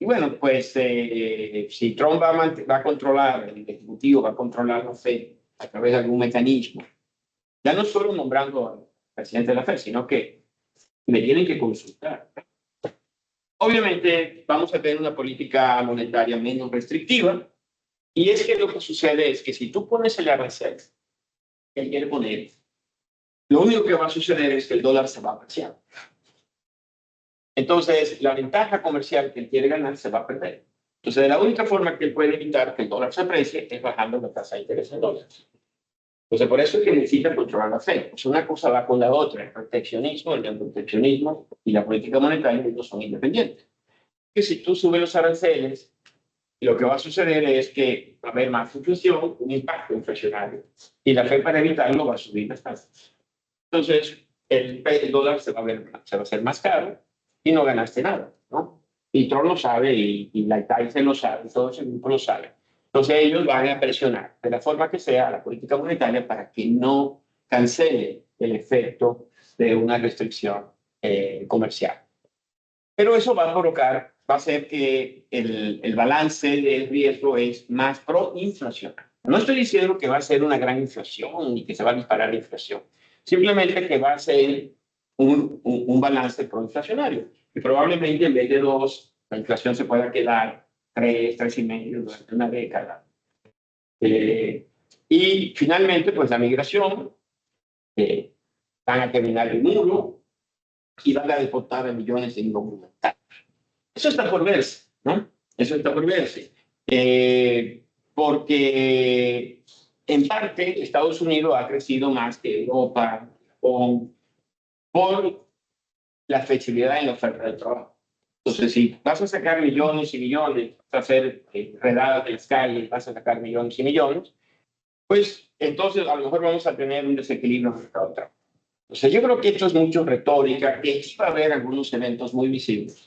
Y bueno, pues si Trump va a controlar, el Ejecutivo va a controlar la FED a través de algún mecanismo, ya no solo nombrando al presidente de la FED, sino que me tienen que consultar. Obviamente vamos a tener una política monetaria menos restrictiva, y es que lo que sucede es que si tú pones el arancel que él quiere poner, lo único que va a suceder es que el dólar se va a apreciar. Entonces, la ventaja comercial que él quiere ganar se va a perder. Entonces, la única forma que él puede evitar que el dólar se aprecie es bajando la tasa de interés en dólares. Entonces, por eso es que necesita controlar la Fed. Pues una cosa va con la otra. El proteccionismo y la política monetaria no son independientes. Que si tú subes los aranceles, lo que va a suceder es que va a haber más inflación, un impacto inflacionario. Y la Fed, para evitarlo, va a subir las tasas. Entonces, el dólar se va a hacer más caro y no ganaste nada, ¿no? Y Trump lo sabe y la Tyson lo sabe, todo ese grupo lo sabe. Entonces ellos van a presionar de la forma que sea la política monetaria para que no cancele el efecto de una restricción comercial. Pero eso va a hacer que el balance del riesgo es más proinflacionario. No estoy diciendo que va a ser una gran inflación ni que se va a disparar la inflación. Simplemente que va a ser un balance proinflacionario. Y probablemente en vez de 2, la inflación se pueda quedar 3, 3,5 durante una década. Y finalmente, pues la migración, van a terminar el muro y van a deportar a millones de indocumentados. Eso está por verse, ¿no? Eso está por verse. Porque en parte Estados Unidos ha crecido más que Europa por la flexibilidad en la oferta de trabajo. Entonces, si vas a sacar millones y millones, vas a hacer redadas de las calles, vas a sacar millones y millones, pues entonces a lo mejor vamos a tener un desequilibrio en el mercado de trabajo. Entonces, yo creo que esto es mucho retórica, que sí va a haber algunos eventos muy visibles,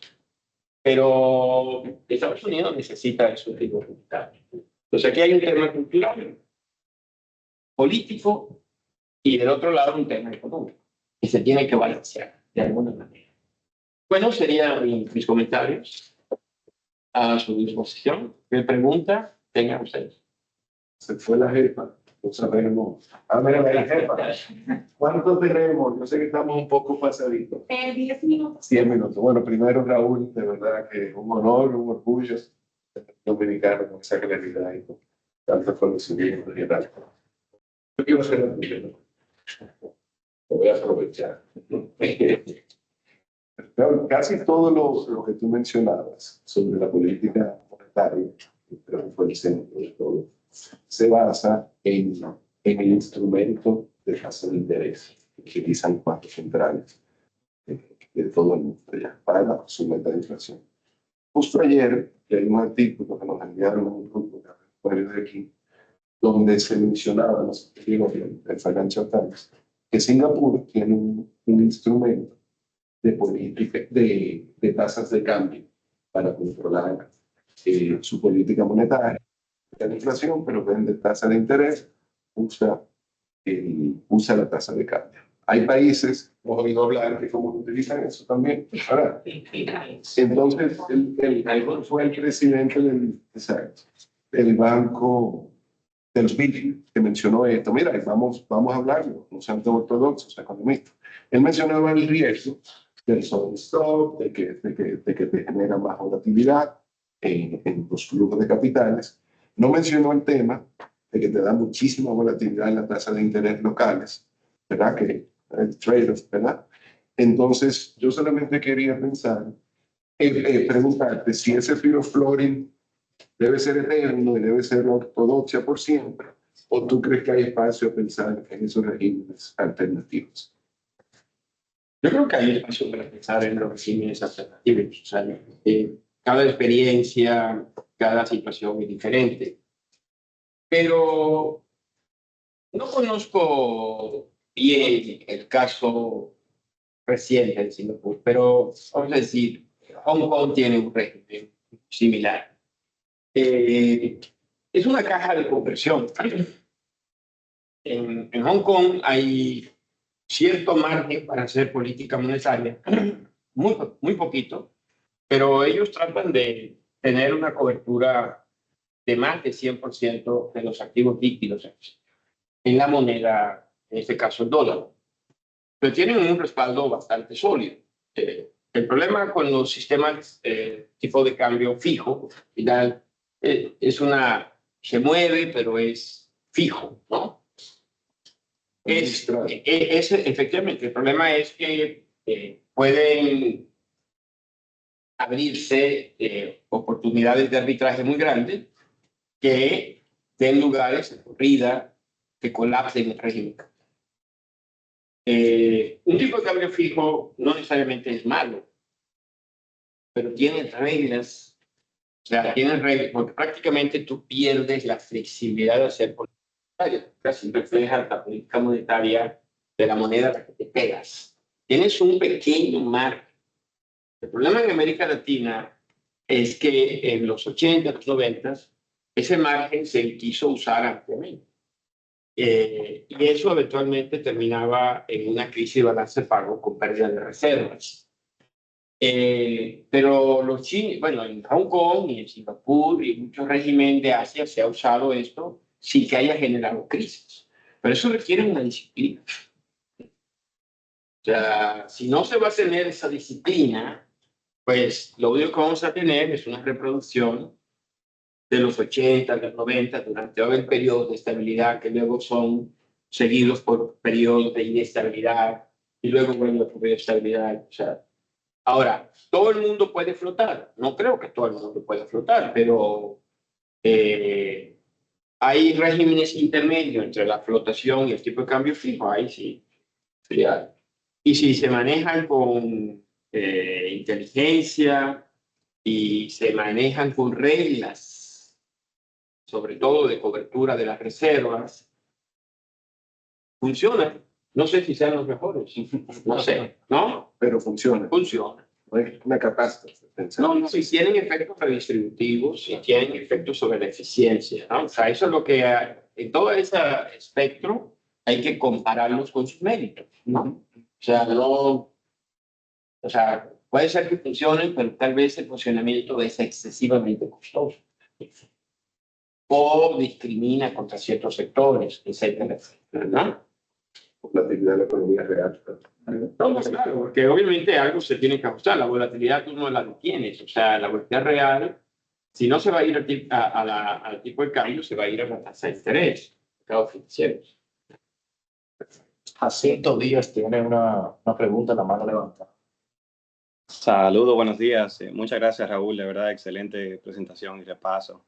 pero Estados Unidos necesita de su ritmo monetario. Entonces, aquí hay un tema cultural, político, y del otro lado un tema económico, que se tiene que balancear de alguna manera. Bueno, serían mis comentarios a su disposición. ¿Qué pregunta tengan ustedes? Se fue la jefa, no sabemos. Mira, la jefa, ¿cuánto tenemos? Yo sé que estamos un poco pasaditos. 10 minutos. 100 minutos. Bueno, primero, Raúl, de verdad que un honor, un orgullo ser dominicano con esa claridad y con tanto conocimiento general. Yo quiero hacer la primera. Lo voy a aprovechar. Claro, casi todo lo que tú mencionabas sobre la política monetaria, creo que fue el centro de todo, se basa en el instrumento de tasa de interés que utilizan bancos centrales de todo el mundo ya para su meta de inflación. Justo ayer leí un artículo que nos enviaron a un grupo de aquí, donde se mencionaba, no sé qué digo, el Financial Times, que Singapur tiene un instrumento de política de tasas de cambio para controlar su política monetaria, la inflación, pero vende tasa de interés, usa la tasa de cambio. Hay países, hemos oído hablar de cómo utilizan eso también, ¿verdad? Entonces, él fue el presidente del banco de los BID que mencionó esto. Mira, vamos a hablarlo, no sean tan ortodoxos, economistas. Él mencionaba el riesgo del soft stop, de que te genera más volatilidad en los flujos de capitales. No mencionó el tema de que te da muchísima volatilidad en la tasa de interés locales, ¿verdad? Que el trade-off, ¿verdad? Entonces, yo solamente quería preguntarte si ese fear of floating debe ser eterno y debe ser la ortodoxia por siempre, o tú crees que hay espacio a pensar en esos regímenes alternativos. Yo creo que hay espacio para pensar en los regímenes alternativos. O sea, cada experiencia, cada situación es diferente. Pero no conozco bien el caso reciente de Singapur, pero vamos a decir, Hong Kong tiene un régimen similar. Es una caja de conversión. En Hong Kong hay cierto margen para hacer política monetaria, muy poquito, pero ellos tratan de tener una cobertura de más de 100% de los activos líquidos en la moneda, en este caso el dólar. Pero tienen un respaldo bastante sólido. El problema con los sistemas tipo de cambio fijo, al final, se mueve, pero es fijo, ¿no? Efectivamente, el problema es que pueden abrirse oportunidades de arbitraje muy grandes que den lugares a corrida que colapsen el régimen. Un tipo de cambio fijo no necesariamente es malo, pero tiene reglas. O sea, tiene reglas, porque prácticamente tú pierdes la flexibilidad de hacer política monetaria. Casi refleja la política monetaria de la moneda a la que te pegas. Tienes un pequeño margen. El problema en América Latina es que en los 80, los 90, ese margen se quiso usar ampliamente. Y eso eventualmente terminaba en una crisis de balance de pago con pérdida de reservas. Pero los chinos, bueno, en Hong Kong y en Singapur y muchos regímenes de Asia se ha usado esto sin que haya generado crisis. Pero eso requiere una disciplina. O sea, si no se va a tener esa disciplina, pues lo único que vamos a tener es una reproducción de los 80, de los 90, durante todo el periodo de estabilidad, que luego son seguidos por periodos de inestabilidad y luego vuelve a periodo de estabilidad. O sea, ahora, todo el mundo puede flotar. No creo que todo el mundo pueda flotar, pero hay regímenes intermedios entre la flotación y el tipo de cambio fijo. Ahí sí. Y si se manejan con inteligencia y se manejan con reglas, sobre todo de cobertura de las reservas, funcionan. No sé si sean los mejores, no sé, ¿no? Pero funciona. Funciona. No es una catástrofe. No, si tienen efectos redistributivos, si tienen efectos sobre la eficiencia, ¿no? O sea, eso es lo que en todo ese espectro hay que compararlos con sus méritos, ¿no? O sea, puede ser que funcionen, pero tal vez el funcionamiento es excesivamente costoso. O discrimina contra ciertos sectores, etcétera, ¿no? Volatilidad de la economía real. No, claro, porque obviamente algo se tiene que ajustar. La volatilidad tú no la detienes. O sea, la volatilidad real, si no se va a ir al tipo de cambio, se va a ir a la tasa de interés, mercados financieros. Jacinto Díaz tiene una pregunta en la mano levantada. Saludos, buenos días. Muchas gracias, Raúl. De verdad, excelente presentación y repaso.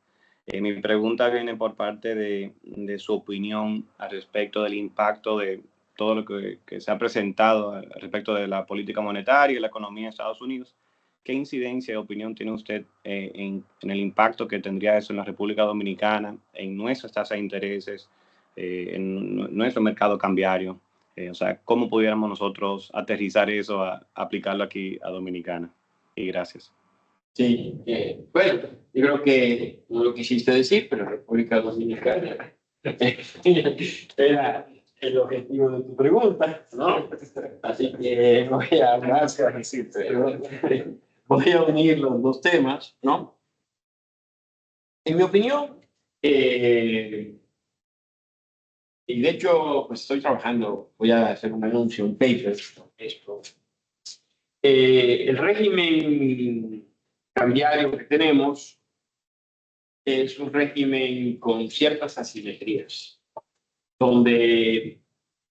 Mi pregunta viene por parte de su opinión al respecto del impacto de todo lo que se ha presentado al respecto de la política monetaria y la economía de Estados Unidos. ¿Qué incidencia y opinión tiene usted en el impacto que tendría eso en la República Dominicana, en nuestras tasas de intereses, en nuestro mercado cambiario? O sea, ¿cómo pudiéramos nosotros aterrizar eso, aplicarlo aquí a Dominicana? Y gracias. Sí, bueno, yo creo que no lo quisiste decir, pero República Dominicana era el objetivo de tu pregunta, ¿no? Así que voy a hablar, voy a unir los dos temas, ¿no? En mi opinión, y de hecho, pues estoy trabajando, voy a hacer un anuncio, un paper, esto. El régimen cambiario que tenemos es un régimen con ciertas asimetrías, donde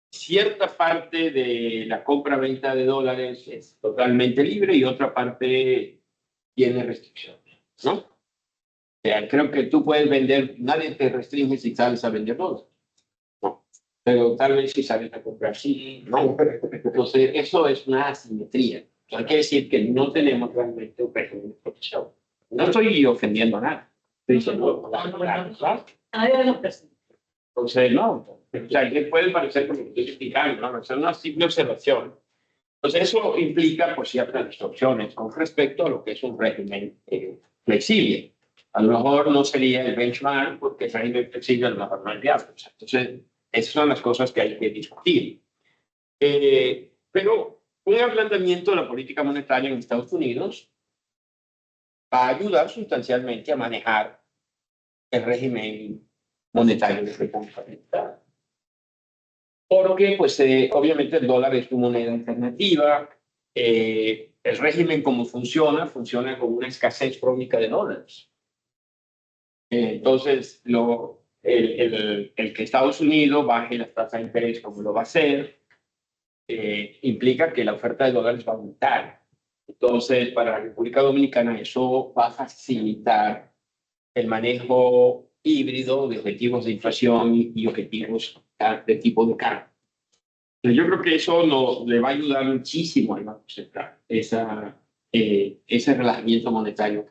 cierta parte de la compra-venta de dólares es totalmente libre y otra parte tiene restricciones, ¿no? O sea, creo que tú puedes vender, nadie te restringe si sales a vender dólares, ¿no? Pero tal vez si sales a comprar, sí, no. Entonces, eso es una asimetría. Hay que decir que no tenemos realmente un régimen de protección. No estoy ofendiendo a nadie. Estoy diciendo, entonces, no. O sea, que puede parecer como que estoy criticando, ¿no? Es una simple observación. Entonces, eso implica pues, ciertas distorsiones con respecto a lo que es un régimen flexible. A lo mejor no sería el benchmark porque el régimen flexible a lo mejor no es viable. O sea, entonces, esas son las cosas que hay que discutir. Pero un planteamiento de la política monetaria en Estados Unidos va a ayudar sustancialmente a manejar el régimen monetario de República Dominicana. Porque, pues, obviamente el dólar es tu moneda alternativa. El régimen como funciona con una escasez crónica de dólares. Entonces, el que Estados Unidos baje las tasas de interés como lo va a hacer, implica que la oferta de dólares va a aumentar. Entonces, para la República Dominicana eso va a facilitar el manejo híbrido de objetivos de inflación y objetivos de tipo de cambio. Yo creo que eso le va a ayudar muchísimo al Banco Central, ese relajamiento monetario.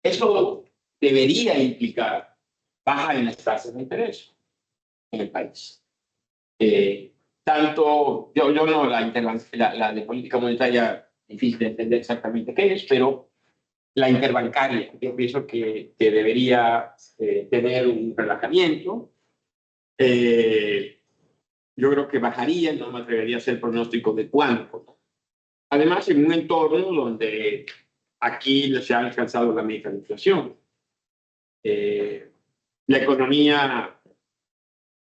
Eso debería implicar baja en las tasas de interés en el país. Tanto, yo no, la de política monetaria, difícil de entender exactamente qué es, pero la interbancaria, yo pienso que debería tener un relajamiento. Yo creo que bajaría, no me atrevería a hacer pronóstico de cuánto. Además, en un entorno donde aquí se ha alcanzado la meta de inflación. La economía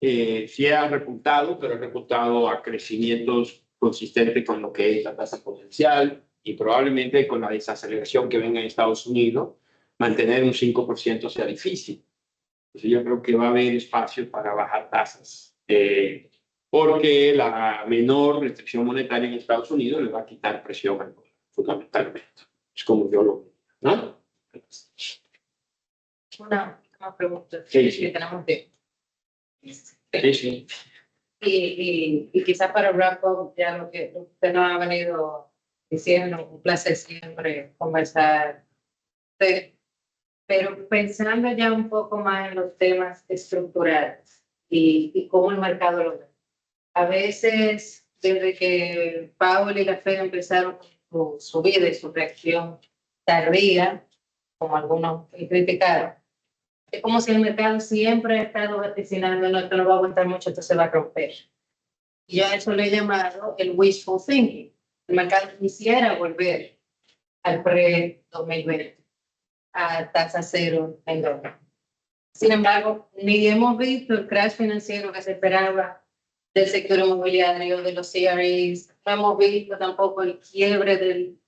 sí ha repuntado, pero ha repuntado a crecimientos consistentes con lo que es la tasa potencial y probablemente con la desaceleración que venga en Estados Unidos, mantener un 5% sea difícil. Entonces yo creo que va a haber espacio para bajar tasas, porque la menor restricción monetaria en Estados Unidos le va a quitar presión al dólar, fundamentalmente. Es como yo lo veo, ¿no? Una pregunta. Sí, sí. Que tenemos tiempo. Sí, sí. Y quizás para wrap up ya lo que usted nos ha venido diciendo, un placer siempre conversar. Pero pensando ya un poco más en los temas estructurales y cómo el mercado lo ve. A veces, desde que Powell y la Fed empezaron su subida y su reacción tardía, como algunos criticaron, es como si el mercado siempre ha estado vaticinando, no, esto no va a aguantar mucho, esto se va a romper. Y yo a eso le he llamado el wishful thinking. El mercado quisiera volver al pre-2020, a tasa cero en dólar. Sin embargo, ni hemos visto el crash financiero que se esperaba del sector inmobiliario, de los CREs, no hemos visto tampoco el quiebre del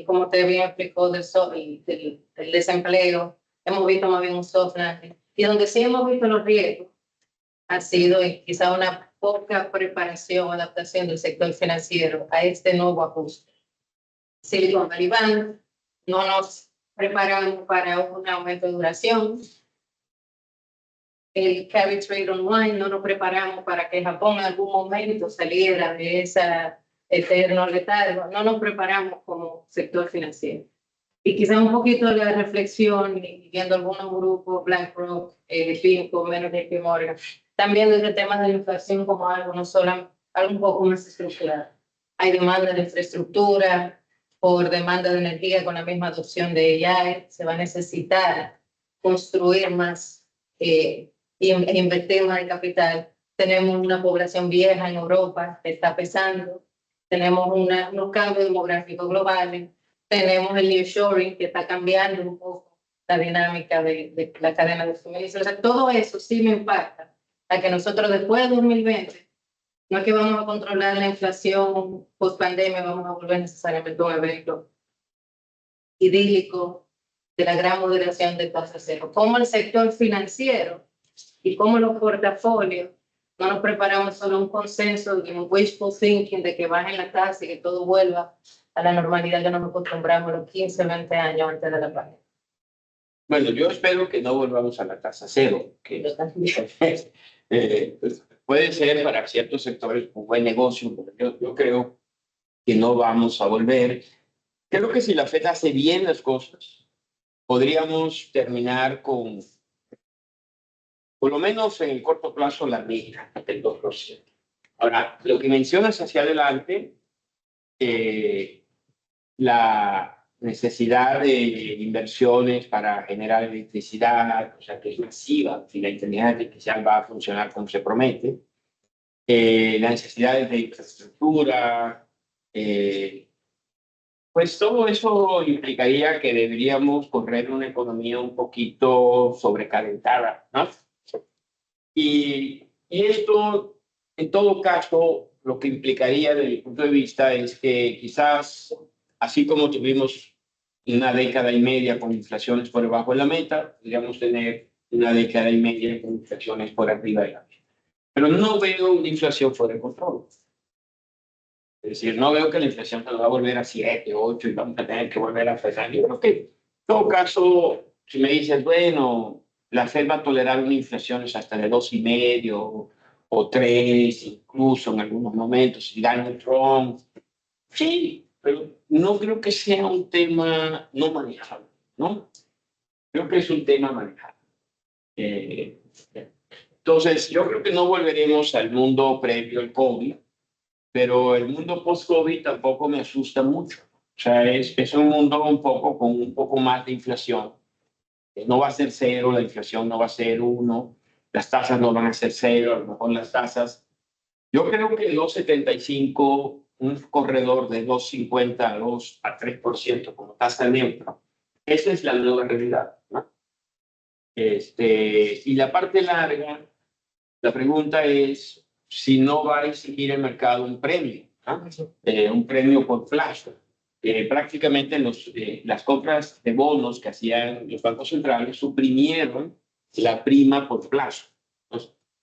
como te bien explicó, del desempleo. Hemos visto más bien un soft landing. Y donde sí hemos visto los riesgos ha sido quizá una poca preparación o adaptación del sector financiero a este nuevo ajuste. Silicon Valley Bank, no nos preparamos para un aumento de duración. El carry trade online, no nos preparamos para que Japón en algún momento saliera de ese eterno letargo. No nos preparamos como sector financiero. Y quizá un poquito de la reflexión, viendo algunos grupos, BlackRock, PIMCO, menos JP Morgan, también desde temas de la inflación como algo, no solo algo un poco más estructurado. Hay demanda de infraestructura, por demanda de energía con la misma adopción de AI, se va a necesitar construir más e invertir más en capital. Tenemos una población vieja en Europa que está pesando, tenemos unos cambios demográficos globales, tenemos el nearshoring que está cambiando un poco la dinámica de la cadena de suministro. O sea, todo eso sí me impacta a que nosotros después de 2020 no es que vamos a controlar la inflación post pandemia, vamos a volver necesariamente a un evento idílico de la gran moderación de tasa cero. Como el sector financiero y como los portafolios no nos preparamos solo un consenso de un wishful thinking de que bajen la tasa y que todo vuelva a la normalidad que nos acostumbramos los 15, 20 años antes de la pandemia. Bueno, yo espero que no volvamos a la tasa cero, que puede ser para ciertos sectores un buen negocio, pero yo creo que no vamos a volver. Creo que si la Fed hace bien las cosas, podríamos terminar con, por lo menos en el corto plazo, la meta del 2%. Ahora, lo que mencionas hacia adelante, la necesidad de inversiones para generar electricidad, o sea, que es masiva, si la inteligencia artificial va a funcionar como se promete, las necesidades de infraestructura, pues todo eso implicaría que deberíamos correr una economía un poquito sobrecalentada, ¿no? Y esto, en todo caso, lo que implicaría desde mi punto de vista es que quizás, así como tuvimos una década y media con inflaciones por debajo de la meta, podríamos tener una década y media con inflaciones por arriba de la media. Pero no veo una inflación fuera de control. Es decir, no veo que la inflación se va a volver a 7, 8 y vamos a tener que volver a frenar. Yo creo que, en todo caso, si me dices, bueno, la Fed va a tolerar una inflación hasta de 2,5 o 3, incluso en algunos momentos, si gana Trump. Sí, pero no creo que sea un tema no manejable, ¿no? Creo que es un tema manejable. Entonces, yo creo que no volveremos al mundo previo al COVID, pero el mundo post-COVID tampoco me asusta mucho. O sea, es un mundo un poco con un poco más de inflación. No va a ser 0, la inflación no va a ser 1, las tasas no van a ser 0, a lo mejor las tasas. Yo creo que 2,75, un corredor de 2,50 a 2 a 3% como tasa neutra, esa es la nueva realidad, ¿no? Y la parte larga, la pregunta es si no va a exigir el mercado un premio, ¿no? Un premio por plazo. Prácticamente las compras de bonos que hacían los bancos centrales suprimieron la prima por plazo.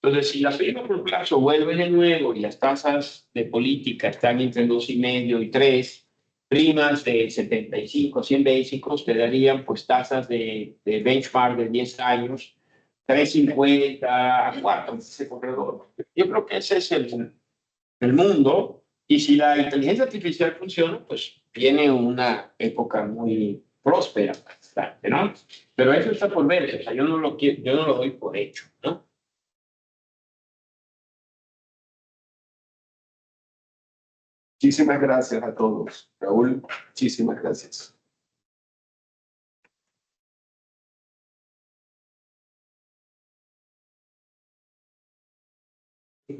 Entonces, si la prima por plazo vuelve de nuevo y las tasas de política están entre 2,5 y 3, primas de 75, 100 básicos te darían pues tasas de benchmark de 10 años, 3,50 a 4, ese corredor. Yo creo que ese es el mundo. Y si la inteligencia artificial funciona, pues viene una época muy próspera, bastante, ¿no? Pero eso está por ver, o sea, yo no lo doy por hecho, ¿no? Muchísimas gracias a todos. Raúl, muchísimas gracias.